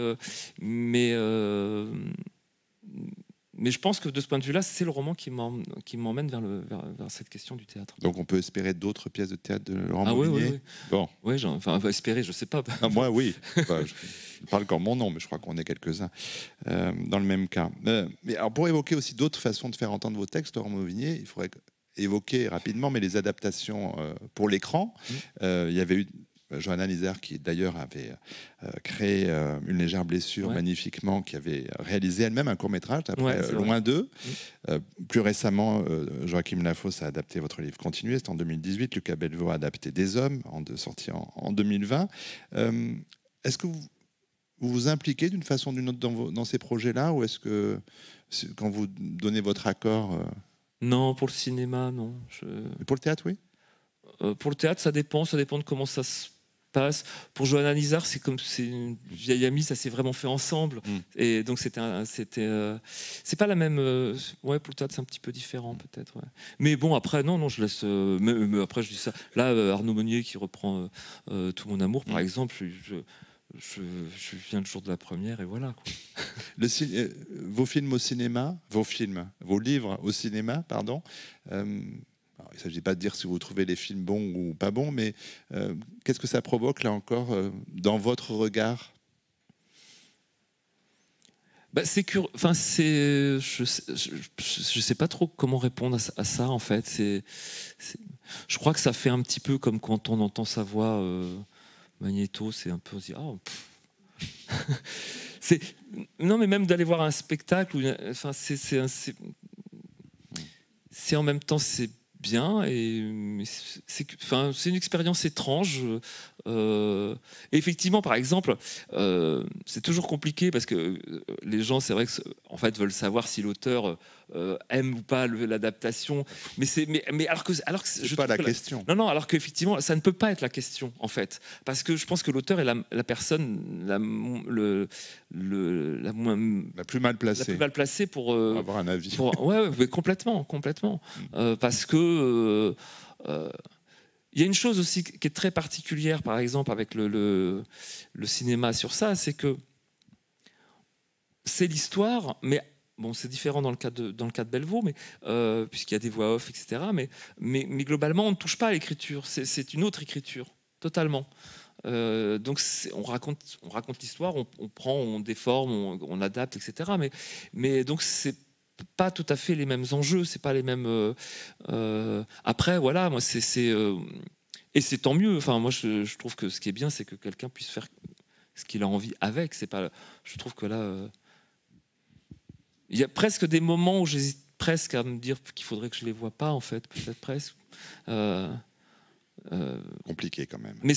je pense que de ce point de vue-là, c'est le roman qui m'emmène vers cette question du théâtre. Donc on peut espérer d'autres pièces de théâtre de Laurent Montminier. Oui. Bon. Oui, on va espérer, je ne sais pas. Moi, oui. Je parle comme mon nom, mais je crois qu'on est quelques-uns dans le même cas. Mais alors, pour évoquer aussi d'autres façons de faire entendre vos textes, Laurent Mauvigné, il faudrait évoquer rapidement, mais les adaptations pour l'écran. Il y avait eu Johanna Lizer, qui d'ailleurs avait créé Une légère blessure magnifiquement, qui avait réalisé elle-même un court-métrage après Loin d'eux. Plus récemment, Joachim Lafosse a adapté votre livre Continuez, c'était en 2018. Lucas Bellevaux a adapté Des hommes, sorti en 2020. Est-ce que vous vous impliquez d'une façon ou d'une autre dans ces projets-là, ou est-ce que quand vous donnez votre accord Non, pour le cinéma, non. Pour le théâtre, oui. Pour le théâtre, ça dépend de comment ça se passe. Pour Johanna Lizer, c'est une vieille amie, ça s'est vraiment fait ensemble. Et donc c'est pas la même. Ouais, pour le théâtre, c'est un petit peu différent peut-être. Ouais. Mais bon, après, non, je laisse. Mais après, je dis ça. Là, Arnaud Meunier qui reprend Tout mon amour, par exemple. Je viens le jour de la première et voilà, quoi. Vos films au cinéma, vos livres au cinéma, pardon. Alors, il ne s'agit pas de dire si vous trouvez les films bons ou pas bons, mais qu'est-ce que ça provoque, là encore, dans votre regard? C'est curieux. Enfin, je sais pas trop comment répondre à ça, en fait. Je crois que ça fait un petit peu comme quand on entend sa voix Magnéto, c'est un peu... Non, mais même d'aller voir un spectacle, enfin, c'est en même temps, c'est bien, et c'est une expérience étrange. Et effectivement, par exemple, c'est toujours compliqué parce que les gens, c'est vrai que en fait veulent savoir si l'auteur aime ou pas l'adaptation, mais alors que C'est pas la question. Non, alors qu'effectivement, ça ne peut pas être la question en fait, parce que je pense que l'auteur est la personne la plus mal placée pour avoir un avis. Ouais, mais complètement. Parce que il y a une chose aussi qui est très particulière, par exemple, avec le cinéma sur ça, c'est que c'est l'histoire, mais bon, c'est différent dans le cas de Bellevaux, mais puisqu'il y a des voix off, etc. Mais globalement, on ne touche pas à l'écriture. C'est une autre écriture, totalement. Donc on raconte l'histoire, on prend, on déforme, on adapte, etc. Mais donc c'est pas tout à fait les mêmes enjeux, c'est pas les mêmes. Après, voilà, moi et c'est tant mieux. Enfin, moi, je trouve que ce qui est bien, c'est que quelqu'un puisse faire ce qu'il a envie avec. C'est pas. Je trouve que là, il y a presque des moments où j'hésite presque à me dire qu'il faudrait que je les vois pas, en fait, peut-être presque. Compliqué quand même. Mais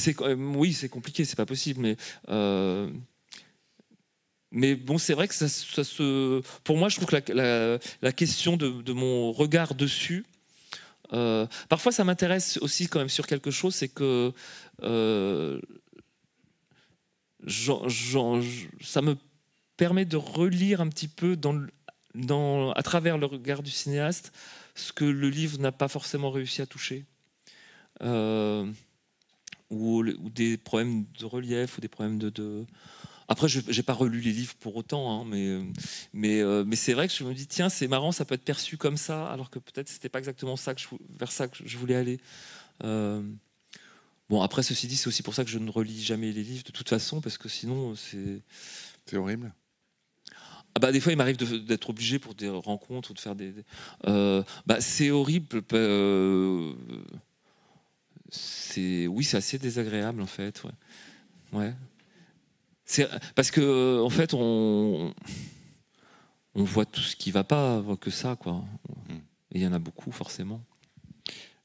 oui, c'est compliqué, c'est pas possible. Mais bon, c'est vrai que ça se. Pour moi, je trouve que la question de mon regard dessus. Parfois, ça m'intéresse aussi quand même sur quelque chose, c'est que ça me permet de relire un petit peu à travers le regard du cinéaste ce que le livre n'a pas forcément réussi à toucher. Ou des problèmes de relief, ou des problèmes de... Après, je n'ai pas relu les livres pour autant, hein, mais c'est vrai que je me dis, tiens, c'est marrant, ça peut être perçu comme ça, alors que peut-être c'était pas exactement vers ça que je voulais aller. Bon, après, ceci dit, c'est aussi pour ça que je ne relis jamais les livres, de toute façon, parce que sinon, c'est... C'est horrible. Ah bah, des fois, il m'arrive d'être obligé pour des rencontres ou de faire des... c'est horrible. Oui, c'est assez désagréable, en fait. Ouais. Parce que en fait, on voit tout ce qui va pas, que ça, quoi. Et il y en a beaucoup, forcément.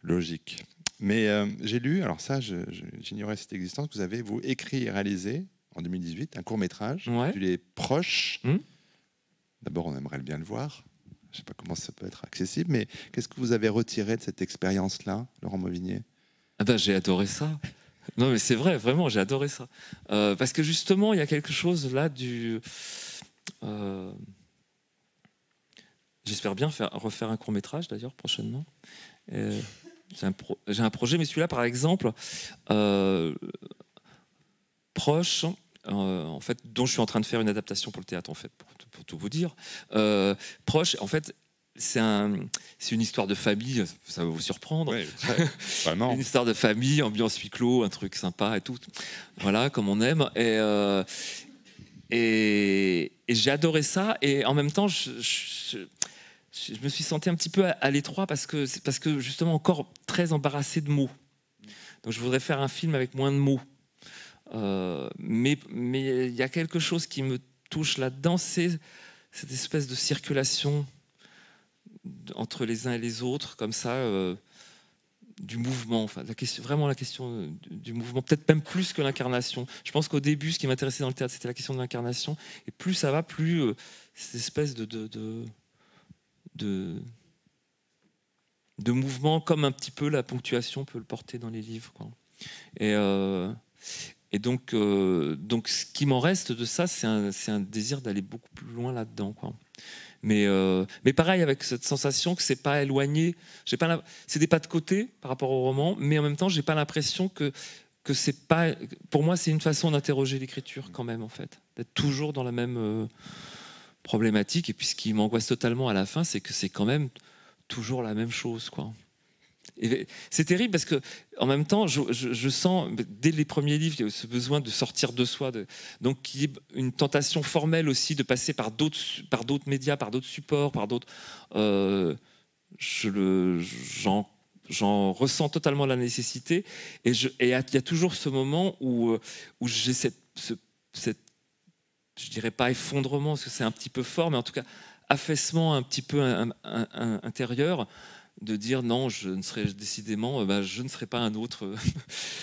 Logique. Mais j'ai lu, alors ça, j'ignorais cette existence, que vous avez, vous, écrit et réalisé, en 2018, un court-métrage, intitulé Proche. D'abord, on aimerait bien le voir. Je ne sais pas comment ça peut être accessible, mais qu'est-ce que vous avez retiré de cette expérience-là, Laurent Mauvigné ? Ah ben, j'ai adoré ça. Non, mais c'est vrai, vraiment, j'ai adoré ça. Parce que justement, il y a quelque chose là du... J'espère bien refaire un court-métrage, d'ailleurs, prochainement. J'ai un projet, mais celui-là, par exemple, Proche, en fait, dont je suis en train de faire une adaptation pour le théâtre, en fait, pour tout vous dire. Proche, en fait, c'est une histoire de famille, ça va vous surprendre. Oui, vraiment. Une histoire de famille, ambiance huis clos, un truc sympa et tout. Voilà, comme on aime. Et j'ai adoré ça. Et en même temps, je me suis senti un petit peu à l'étroit parce que justement encore très embarrassé de mots. Donc je voudrais faire un film avec moins de mots. Mais il y a quelque chose qui me touche là-dedans, c'est cette espèce de circulation entre les uns et les autres, comme ça, du mouvement. Enfin, vraiment la question du mouvement, peut-être même plus que l'incarnation. Je pense qu'au début, ce qui m'intéressait dans le théâtre, c'était la question de l'incarnation. Et plus ça va, plus cette espèce de mouvement, comme un petit peu la ponctuation peut le porter dans les livres, quoi. Et donc, ce qui m'en reste de ça, c'est un désir d'aller beaucoup plus loin là-dedans, quoi. Mais pareil, avec cette sensation que c'est pas éloigné, c'est des pas de côté par rapport au roman, mais en même temps, j'ai pas l'impression que c'est pas. Pour moi, c'est une façon d'interroger l'écriture quand même, en fait, d'être toujours dans la même problématique. Et puis, ce qui m'angoisse totalement à la fin, c'est que c'est quand même toujours la même chose, quoi. Et c'est terrible parce que en même temps, je sens dès les premiers livres, il y a ce besoin de sortir de soi, donc il y a une tentation formelle aussi de passer par d'autres médias, par d'autres supports, par d'autres. J'en ressens totalement la nécessité, et il y a toujours ce moment où j'ai cette, je dirais pas effondrement parce que c'est un petit peu fort, mais en tout cas affaissement un petit peu intérieur. de dire non, je ne serai décidément, je ne serai pas un autre.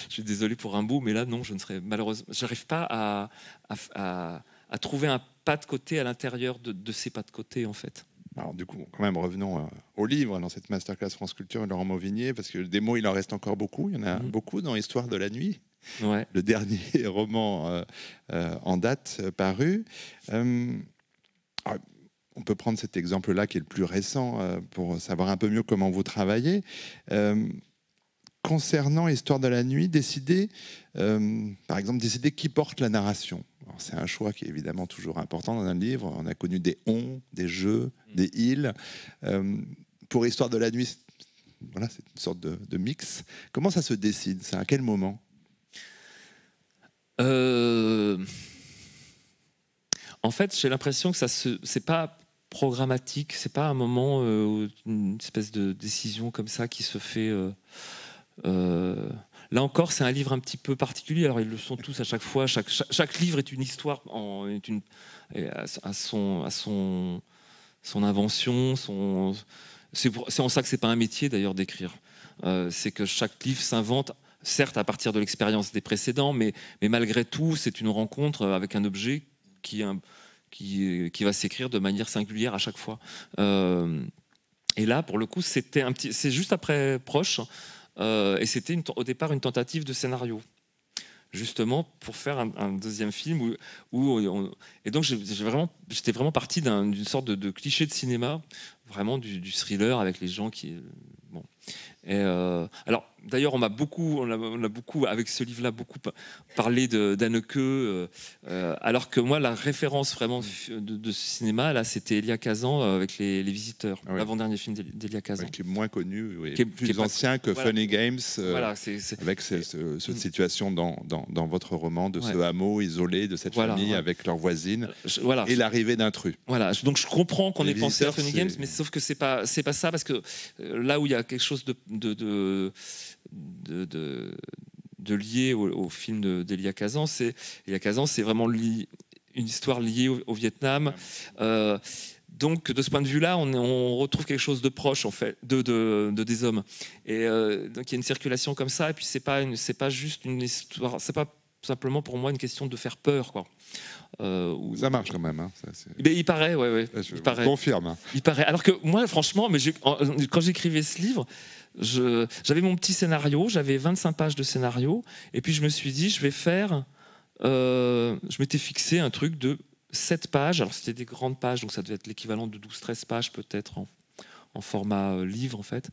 Je suis désolé pour Rimbaud, mais là non, je ne serai malheureusement, j'arrive pas à trouver un pas de côté à l'intérieur de ces pas de côté en fait. Alors du coup, quand même, revenons au livre dans cette masterclass France Culture et Laurent Mauvignier, parce que des mots, il en reste encore beaucoup. Il y en a beaucoup dans Histoire de la nuit, Ouais. le dernier roman en date paru. Alors, on peut prendre cet exemple-là qui est le plus récent pour savoir un peu mieux comment vous travaillez. Concernant Histoire de la nuit, par exemple, décider qui porte la narration. Alors, c'est un choix qui est évidemment toujours important dans un livre. On a connu des on, des je, des il. Pour Histoire de la nuit, voilà, c'est une sorte de mix. Comment ça se décide, ça? À quel moment? En fait, j'ai l'impression que c'est pas programmatique, c'est pas un moment, une espèce de décision comme ça qui se fait. Là encore, c'est un livre un petit peu particulier. Alors ils le sont tous à chaque fois. Chaque livre est une histoire, à son invention. C'est en ça que c'est pas un métier d'ailleurs d'écrire. C'est que chaque livre s'invente, certes à partir de l'expérience des précédents, mais malgré tout, c'est une rencontre avec un objet qui va s'écrire de manière singulière à chaque fois. Et là, pour le coup, c'est juste après Proche. Et c'était au départ une tentative de scénario, justement pour faire un deuxième film et donc j'étais vraiment parti d'une sorte de cliché de cinéma, vraiment du thriller avec les gens qui bon. Et alors d'ailleurs on a beaucoup avec ce livre-là beaucoup parlé d'Anneke, alors que moi la référence vraiment de ce cinéma là c'était Elia Kazan avec les Visiteurs, l'avant-dernier film d'Elia Kazan, qui est moins connu, qui est plus ancien que voilà. Funny Games, Voilà, avec cette situation dans votre roman de ce hameau isolé de cette famille avec leurs voisines et l'arrivée d'intrus. Voilà, donc je comprends qu'on ait pensé à Funny Games, mais sauf que c'est pas ça, parce que là où il y a quelque chose de lié au film d'Elia Kazan, c'est vraiment une histoire liée au Vietnam. Donc de ce point de vue-là, on retrouve quelque chose de proche en fait, des hommes. Et donc il y a une circulation comme ça, et puis c'est pas juste une histoire, c'est pas simplement pour moi une question de faire peur, quoi. Ça marche quand même. Hein. Mais il paraît, ouais. Je confirme. Il paraît. Alors que moi, franchement, quand j'écrivais ce livre, j'avais mon petit scénario, j'avais 25 pages de scénario, et puis je me suis dit, je m'étais fixé un truc de 7 pages. Alors c'était des grandes pages, donc ça devait être l'équivalent de 12-13 pages peut-être en format livre en fait.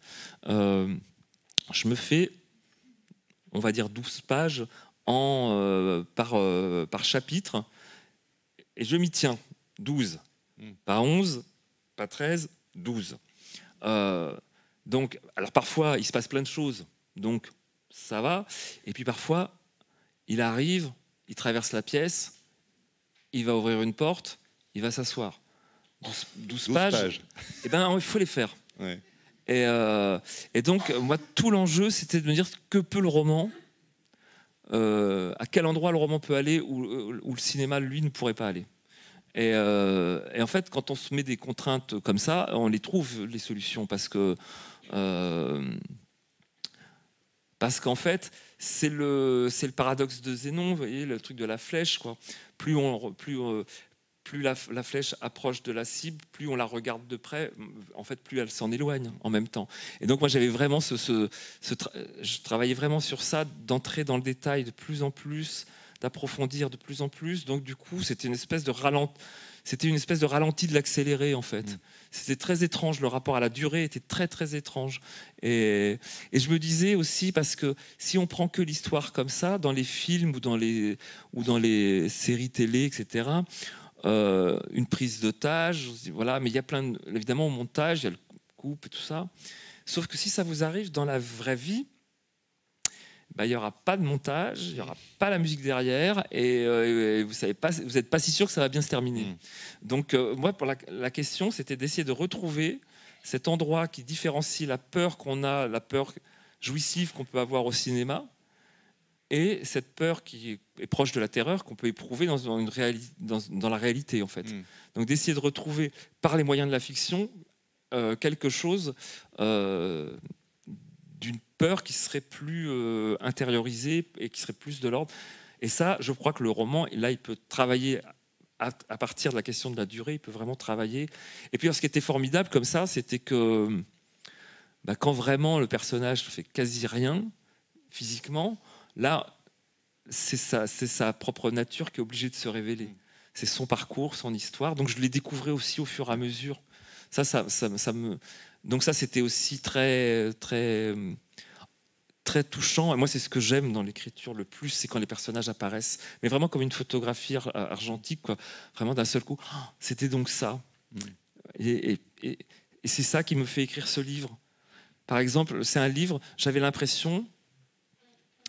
Je me fais, on va dire 12 pages par chapitre, et je m'y tiens. 12, pas 11, pas 13, 12. Donc, alors parfois il se passe plein de choses, donc ça va, et puis parfois il arrive, il traverse la pièce, il va ouvrir une porte, il va s'asseoir. 12 pages. Eh ben, il faut les faire. Ouais. Et donc, moi, tout l'enjeu, c'était de me dire que peut le roman, à quel endroit le roman peut aller où le cinéma, lui, ne pourrait pas aller. Et en fait, quand on se met des contraintes comme ça, on les trouve, les solutions, parce qu'en fait, c'est le paradoxe de Zénon, vous voyez, le truc de la flèche, quoi. Plus la flèche approche de la cible, plus on la regarde de près, en fait, plus elle s'en éloigne en même temps. Et donc, moi, j'avais vraiment je travaillais vraiment sur ça, d'entrer dans le détail de plus en plus, d'approfondir de plus en plus. Donc, du coup, c'était une espèce de ralenti de l'accéléré, en fait. C'était très étrange, le rapport à la durée était très très étrange. Et je me disais aussi, parce que si on prend que l'histoire comme ça, dans les films ou dans les séries télé, etc., une prise d'otage, voilà, mais il y a évidemment au montage, il y a le coupe et tout ça. Sauf que si ça vous arrive dans la vraie vie, il n'y aura pas de montage, il n'y aura pas la musique derrière, et vous n'êtes pas si sûr que ça va bien se terminer. Donc moi, pour la question, c'était d'essayer de retrouver cet endroit qui différencie la peur qu'on a, la peur jouissive qu'on peut avoir au cinéma, et cette peur qui est proche de la terreur qu'on peut éprouver dans la réalité, en fait. Donc d'essayer de retrouver, par les moyens de la fiction, quelque chose d'une peur qui serait plus intériorisée et qui serait plus de l'ordre. Et ça, je crois que le roman, là, il peut travailler à partir de la question de la durée, il peut vraiment travailler. Et puis, ce qui était formidable comme ça, c'était que quand vraiment le personnage ne fait quasi rien physiquement, là, c'est sa propre nature qui est obligée de se révéler. C'est son parcours, son histoire. Donc, je l'ai découvert aussi au fur et à mesure. Donc ça, c'était aussi très, très, très touchant. Et moi, c'est ce que j'aime dans l'écriture le plus, c'est quand les personnages apparaissent. Mais vraiment comme une photographie argentique, quoi. Vraiment d'un seul coup. Oh, c'était donc ça. Et c'est ça qui me fait écrire ce livre. Par exemple, c'est un livre, j'avais l'impression,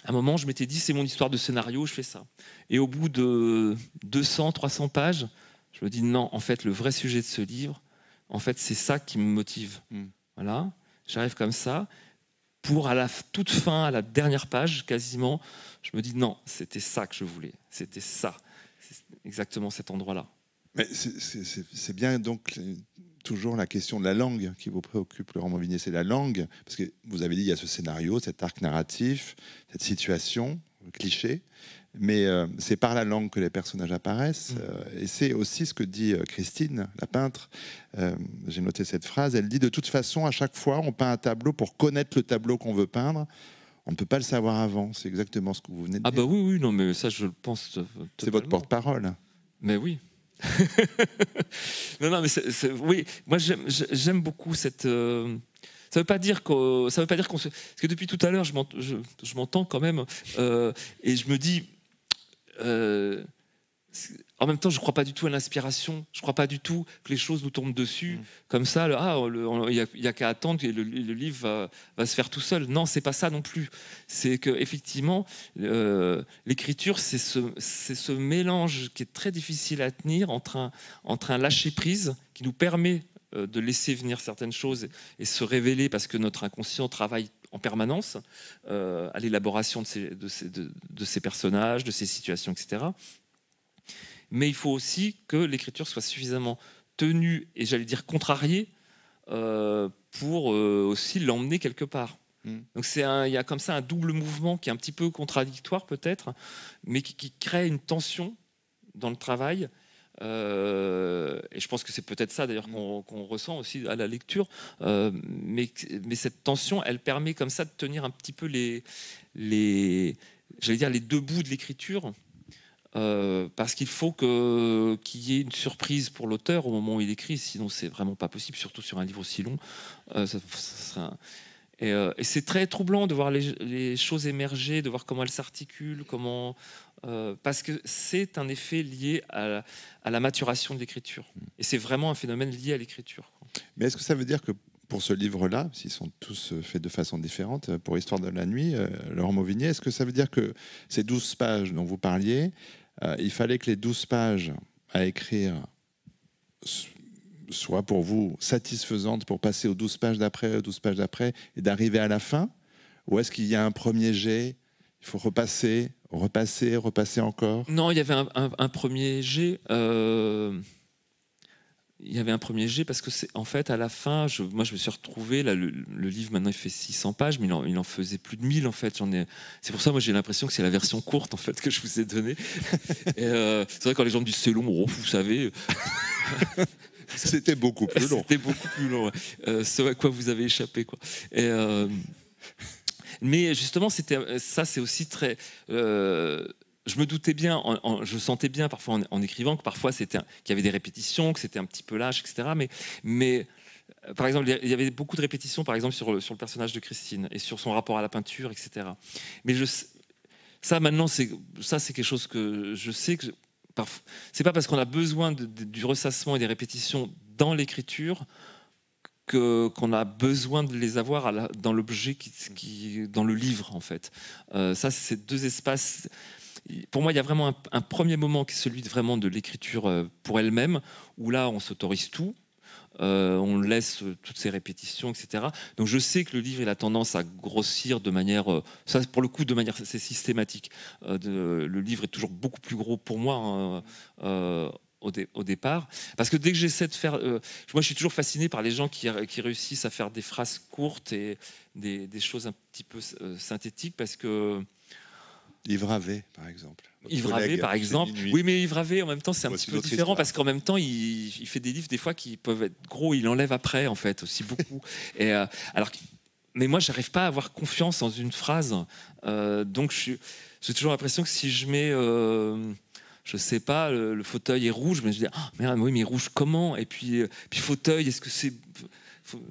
à un moment, je m'étais dit, c'est mon histoire de scénario, je fais ça. Et au bout de 200, 300 pages, je me dis, non, en fait, le vrai sujet de ce livre, en fait, c'est ça qui me motive. Voilà, j'arrive comme ça. Pour à la toute fin, à la dernière page, quasiment, je me dis, non, c'était ça que je voulais. C'était ça. C'est exactement cet endroit-là. Mais c'est bien donc toujours la question de la langue qui vous préoccupe, Laurent Mauvigné, c'est la langue, parce que vous avez dit il y a ce scénario, cet arc narratif, cette situation, le cliché, mais c'est par la langue que les personnages apparaissent, et c'est aussi ce que dit Christine, la peintre. J'ai noté cette phrase, elle dit de toute façon, à chaque fois, on peint un tableau pour connaître le tableau qu'on veut peindre. On ne peut pas le savoir avant, c'est exactement ce que vous venez de dire. Ah bah oui, non, mais ça, je le pense totalement. C'est votre porte-parole. Mais oui. non, mais oui, moi j'aime beaucoup cette. Ça veut pas dire qu'on se. Parce que depuis tout à l'heure, je m'entends quand même, et je me dis. En même temps, je ne crois pas du tout à l'inspiration. Je ne crois pas du tout que les choses nous tombent dessus comme ça. Il n'y a qu'à attendre et le livre va se faire tout seul. Non, c'est pas ça non plus. C'est que effectivement, l'écriture, c'est ce mélange qui est très difficile à tenir entre un lâcher prise qui nous permet de laisser venir certaines choses et se révéler parce que notre inconscient travaille en permanence à l'élaboration de ces personnages, de ces situations, etc. Mais il faut aussi que l'écriture soit suffisamment tenue et, j'allais dire, contrariée pour aussi l'emmener quelque part. Donc il y a comme ça un double mouvement qui est un petit peu contradictoire peut-être, mais qui crée une tension dans le travail. Et je pense que c'est peut-être ça d'ailleurs qu'on ressent aussi à la lecture. Mais cette tension, elle permet comme ça de tenir un petit peu j'allais dire, les deux bouts de l'écriture. Parce qu'il faut qu'il y ait une surprise pour l'auteur au moment où il écrit, sinon c'est vraiment pas possible, surtout sur un livre aussi long. Et c'est très troublant de voir les choses émerger, de voir comment elles s'articulent, parce que c'est un effet lié à la maturation de l'écriture. Et c'est vraiment un phénomène lié à l'écriture. Mais est-ce que ça veut dire que pour ce livre-là, s'ils sont tous faits de façon différente, pour Histoire de la nuit, Laurent Mauvigné, est-ce que ça veut dire que ces 12 pages dont vous parliez, il fallait que les 12 pages à écrire soient pour vous satisfaisantes pour passer aux 12 pages d'après, et d'arriver à la fin? Ou est-ce qu'il y a un premier jet, il faut repasser encore? Non, il y avait un premier jet. Il y avait un premier jet parce que en fait à la fin, moi je me suis retrouvé là, le livre maintenant il fait 600 pages, mais il en faisait plus de 1000 en fait. C'est pour ça moi j'ai l'impression que c'est la version courte en fait que je vous ai donnée. C'est vrai quand les gens me disent c'est long, vous savez. C'était beaucoup plus long. C'était beaucoup plus long. Ce à quoi vous avez échappé quoi. Mais justement ça c'est aussi très. Je me doutais bien, je sentais bien parfois en écrivant que parfois qu'il y avait des répétitions, que c'était un petit peu lâche, etc. Mais par exemple, il y avait beaucoup de répétitions, par exemple sur le personnage de Christine et sur son rapport à la peinture, etc. Mais ça maintenant, c'est quelque chose que je sais que c'est pas parce qu'on a besoin du ressassement et des répétitions dans l'écriture qu'on a besoin de les avoir dans l'objet dans le livre en fait. Ça, c'est deux espaces. Pour moi, il y a vraiment un premier moment qui est celui vraiment de l'écriture pour elle-même, où là, on s'autorise tout, on laisse toutes ces répétitions, etc. Donc je sais que le livre il a tendance à grossir de manière, ça pour le coup, de manière assez systématique. Le livre est toujours beaucoup plus gros pour moi au départ. Parce que dès que j'essaie de faire... moi, je suis toujours fasciné par les gens qui réussissent à faire des phrases courtes et des choses un petit peu synthétiques, parce que... Yves Ravet, par exemple. Yves Ravet, par exemple. Oui, mais Yves Ravet, en même temps, c'est un petit peu différent, parce qu'en même temps, il fait des livres, des fois, qui peuvent être gros, il enlève après, en fait, aussi beaucoup. Et, mais moi, j'arrive pas à avoir confiance dans une phrase. Donc, j'ai toujours l'impression que si je mets... je sais pas, le fauteuil est rouge, mais je dis, ah, merde, oui, mais rouge comment? Et puis fauteuil, est-ce que c'est...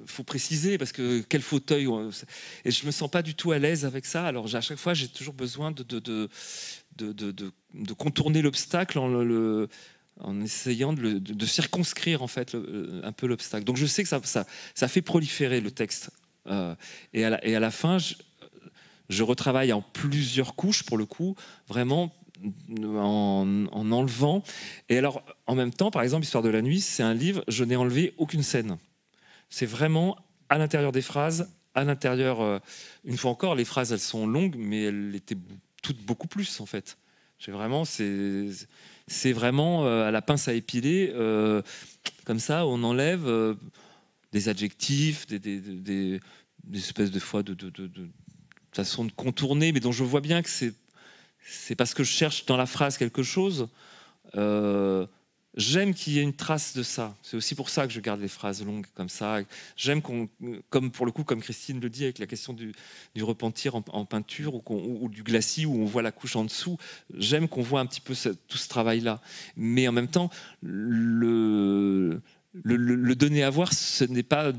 faut préciser, parce que quel fauteuil? Et je me sens pas du tout à l'aise avec ça. Alors à chaque fois, j'ai toujours besoin de contourner l'obstacle en essayant de circonscrire, en fait, un peu l'obstacle. Donc je sais que ça fait proliférer le texte. Et à la fin, je retravaille en plusieurs couches, pour le coup, vraiment en enlevant. Et alors, en même temps, par exemple, Histoire de la nuit, c'est un livre, je n'ai enlevé aucune scène. C'est vraiment à l'intérieur des phrases, à l'intérieur... une fois encore, les phrases, elles sont longues, mais elles étaient toutes beaucoup plus, en fait. C'est vraiment à la pince à épiler, comme ça, on enlève des adjectifs, des espèces de fois de façon de contourner, mais dont je vois bien que c'est parce que je cherche dans la phrase quelque chose. J'aime qu'il y ait une trace de ça. C'est aussi pour ça que je garde les phrases longues comme ça. J'aime comme pour le coup, comme Christine le dit, avec la question du repentir en peinture, ou du glacis où on voit la couche en dessous. J'aime qu'on voit un petit peu tout ce travail-là. Mais en même temps, le donner à voir, c'est pas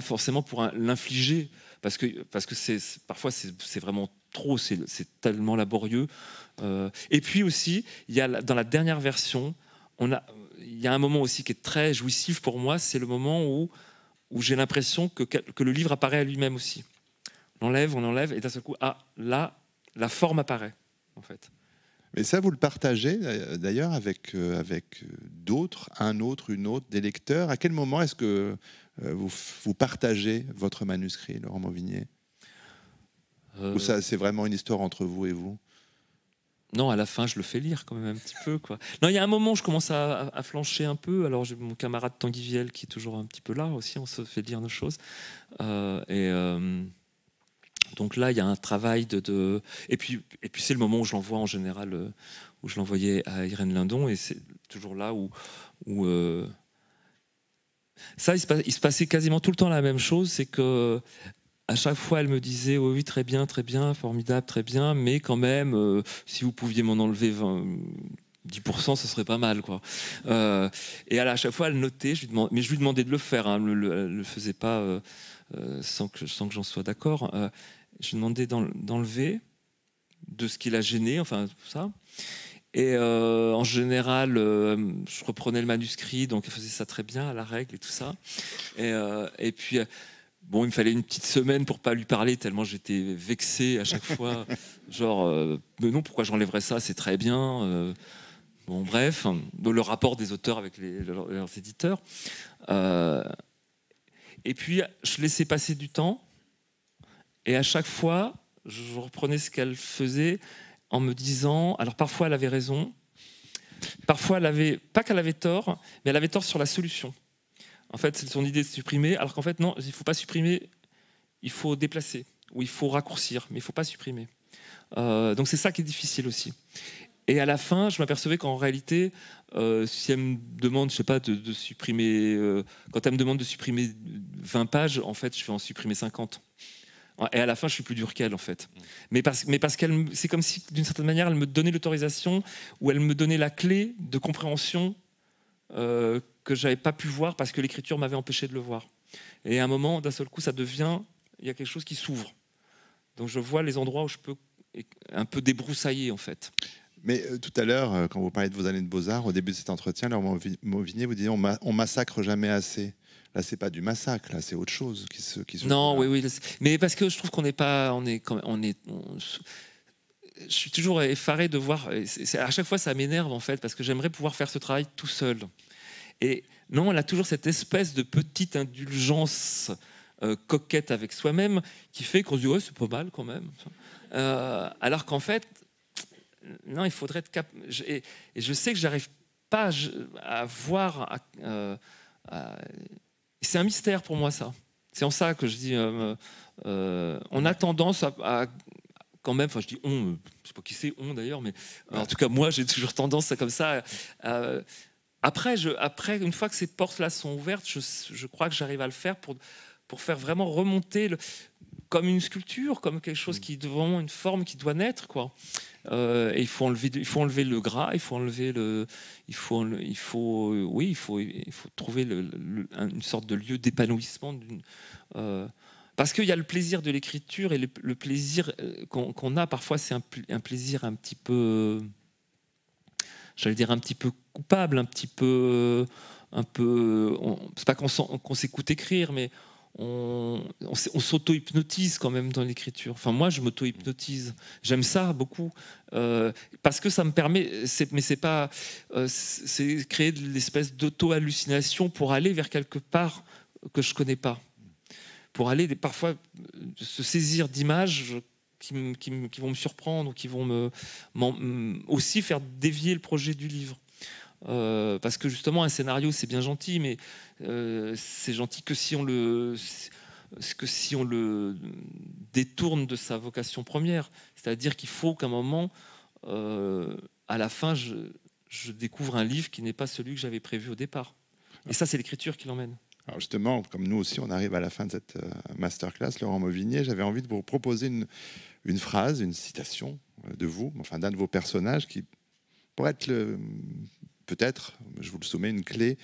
forcément pour l'infliger, parce que parfois c'est vraiment trop, c'est tellement laborieux. Et puis aussi, il y a dans la dernière version, il y a un moment aussi qui est très jouissif pour moi, c'est le moment où j'ai l'impression que le livre apparaît à lui-même aussi. On enlève, et d'un seul coup, là, la forme apparaît, en fait. Mais ça, vous le partagez d'ailleurs avec d'autres, un autre, une autre, des lecteurs. À quel moment est-ce que vous partagez votre manuscrit, Laurent Mauvigné? Ou ça, c'est vraiment une histoire entre vous et vous? Non, à la fin, je le fais lire quand même un petit peu, quoi. Non, il y a un moment où je commence à flancher un peu. Alors, j'ai mon camarade Tanguy Viel qui est toujours un petit peu là aussi. On se fait lire nos choses. Donc là, il y a un travail et puis c'est le moment où je l'envoie en général, où je l'envoyais à Irène Lindon, et c'est toujours là où ça, il se passait quasiment tout le temps la même chose, c'est que à chaque fois, elle me disait oui, très bien, formidable, très bien, mais quand même, si vous pouviez m'en enlever 10%, ce serait pas mal, quoi. Et à chaque fois, elle notait, mais je lui demandais de le faire, hein, elle ne le faisait pas sans que j'en sois d'accord. Je lui demandais d'enlever de ce qui l'a gêné, enfin tout ça. Et en général, je reprenais le manuscrit, donc elle faisait ça très bien à la règle et tout ça. Et puis, bon, il me fallait une petite semaine pour pas lui parler, tellement j'étais vexé à chaque fois. Genre, mais non, pourquoi j'enlèverais ça? C'est très bien. Bon, bref, le rapport des auteurs avec leurs éditeurs. Et puis, je laissais passer du temps. Et à chaque fois, je reprenais ce qu'elle faisait en me disant... Alors parfois, elle avait raison. Parfois, pas qu'elle avait tort, mais elle avait tort sur la solution. En fait, c'est son idée de supprimer, alors qu'en fait, non, il ne faut pas supprimer, il faut déplacer, ou il faut raccourcir, mais il ne faut pas supprimer. Donc c'est ça qui est difficile aussi. Et à la fin, je m'apercevais qu'en réalité, si elle me demande, je sais pas, de supprimer... quand elle me demande de supprimer 20 pages, en fait, je vais en supprimer 50. Et à la fin, je suis plus dur qu'elle, en fait. Mais parce qu'elle, c'est comme si, d'une certaine manière, elle me donnait l'autorisation, ou elle me donnait la clé de compréhension que j'avais pas pu voir parce que l'écriture m'avait empêché de le voir. Et à un moment, d'un seul coup, il y a quelque chose qui s'ouvre. Donc je vois les endroits où je peux un peu débroussailler, en fait. Mais tout à l'heure, quand vous parlez de vos années de Beaux-Arts, au début de cet entretien, Laurent Mauvigné, vous disiez on massacre jamais assez. Là, c'est pas du massacre, là, c'est autre chose qui se non, oui, mais parce que je trouve qu'on n'est pas, je suis toujours effaré de voir. À chaque fois, ça m'énerve, en fait, parce que j'aimerais pouvoir faire ce travail tout seul. Et non, elle a toujours cette espèce de petite indulgence coquette avec soi-même qui fait qu'on se dit ouais, c'est pas mal quand même. Alors qu'en fait, non, il faudrait être capable. Et je sais que j'arrive pas à voir. C'est un mystère pour moi, ça. C'est en ça que je dis, on a tendance à quand même, enfin je dis on, je sais pas qui c'est on d'ailleurs, mais en tout cas moi j'ai toujours tendance à comme ça. Après, une fois que ces portes-là sont ouvertes, je crois que j'arrive à le faire pour faire vraiment remonter comme une sculpture, comme quelque chose qui vraiment une forme qui doit naître, quoi. Et il faut enlever le gras, il faut trouver une sorte de lieu d'épanouissement. Parce qu'il y a le plaisir de l'écriture et le plaisir qu'on a parfois, c'est un plaisir un petit peu, j'allais dire un petit peu coupable, c'est pas qu'on s'écoute écrire, mais on s'auto-hypnotise quand même dans l'écriture. Enfin, moi, je m'auto-hypnotise. J'aime ça beaucoup parce que ça me permet. C'est créer de l'espèce d'auto-hallucination pour aller vers quelque part que je connais pas. Pour aller parfois se saisir d'images qui vont me surprendre ou qui vont aussi faire dévier le projet du livre. Parce que justement un scénario c'est bien gentil, mais c'est gentil que si on le détourne de sa vocation première. C'est-à-dire qu'il faut qu'à un moment, à la fin, je découvre un livre qui n'est pas celui que j'avais prévu au départ. Et ça, c'est l'écriture qui l'emmène. Alors justement, comme nous aussi, on arrive à la fin de cette masterclass, Laurent Mauvignier, j'avais envie de vous proposer une phrase, une citation de vous, enfin d'un de vos personnages, qui pourrait être peut-être, je vous le soumets, une clé.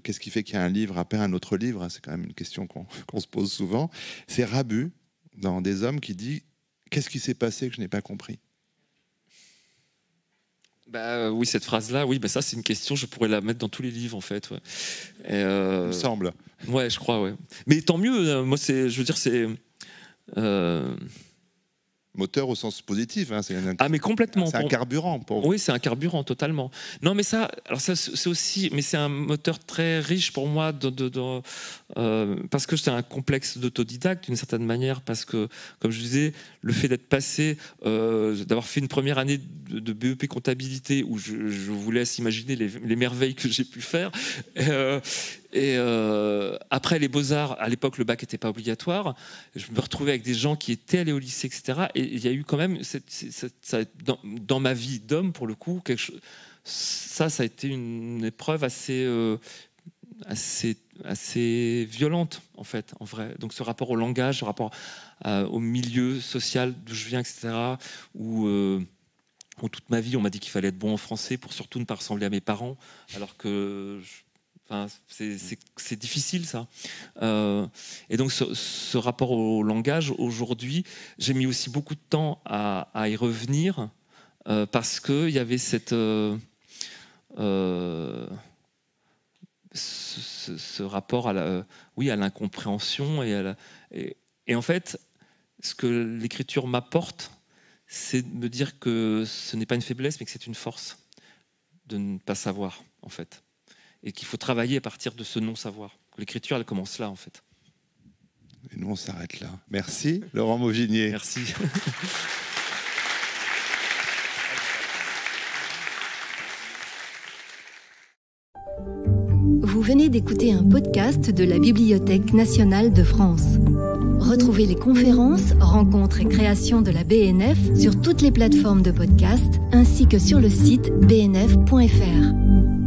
Qu'est-ce qui fait qu'il y a un livre après un autre livre? C'est quand même une question qu'on se pose souvent. C'est Rabu, dans Des Hommes, qui dit « Qu'est-ce qui s'est passé que je n'ai pas compris ?» Oui, cette phrase-là, oui, ça c'est une question, je pourrais la mettre dans tous les livres en fait. Ouais. Il me semble. Ouais, je crois, ouais. Mais tant mieux, moi c'est, je veux dire, c'est... Moteur au sens positif, hein, mais complètement. C'est un carburant pour vous. Oui, c'est un carburant totalement. Non, mais ça c'est aussi, mais c'est un moteur très riche pour moi parce que c'est un complexe d'autodidacte d'une certaine manière, parce que, comme je disais, le fait d'être passé, d'avoir fait une première année de BEP comptabilité où je vous laisse imaginer les merveilles que j'ai pu faire. Et après les Beaux-Arts, à l'époque le bac n'était pas obligatoire, je me retrouvais avec des gens qui étaient allés au lycée, etc. Et il y a eu quand même dans ma vie d'homme, pour le coup, ça a été une épreuve assez violente en fait, en vrai. Donc ce rapport au langage, ce rapport au milieu social d'où je viens, etc. Où toute ma vie on m'a dit qu'il fallait être bon en français pour surtout ne pas ressembler à mes parents, alors que c'est difficile ça. Et donc ce rapport au langage, aujourd'hui, j'ai mis aussi beaucoup de temps à y revenir parce qu'il y avait ce rapport à l'incompréhension et en fait, ce que l'écriture m'apporte, c'est de me dire que ce n'est pas une faiblesse, mais que c'est une force de ne pas savoir, en fait. Et qu'il faut travailler à partir de ce non-savoir. L'écriture, elle commence là, en fait. Et nous, on s'arrête là. Merci, Laurent Mauvignier. Merci. Vous venez d'écouter un podcast de la Bibliothèque nationale de France. Retrouvez les conférences, rencontres et créations de la BNF sur toutes les plateformes de podcast ainsi que sur le site bnf.fr.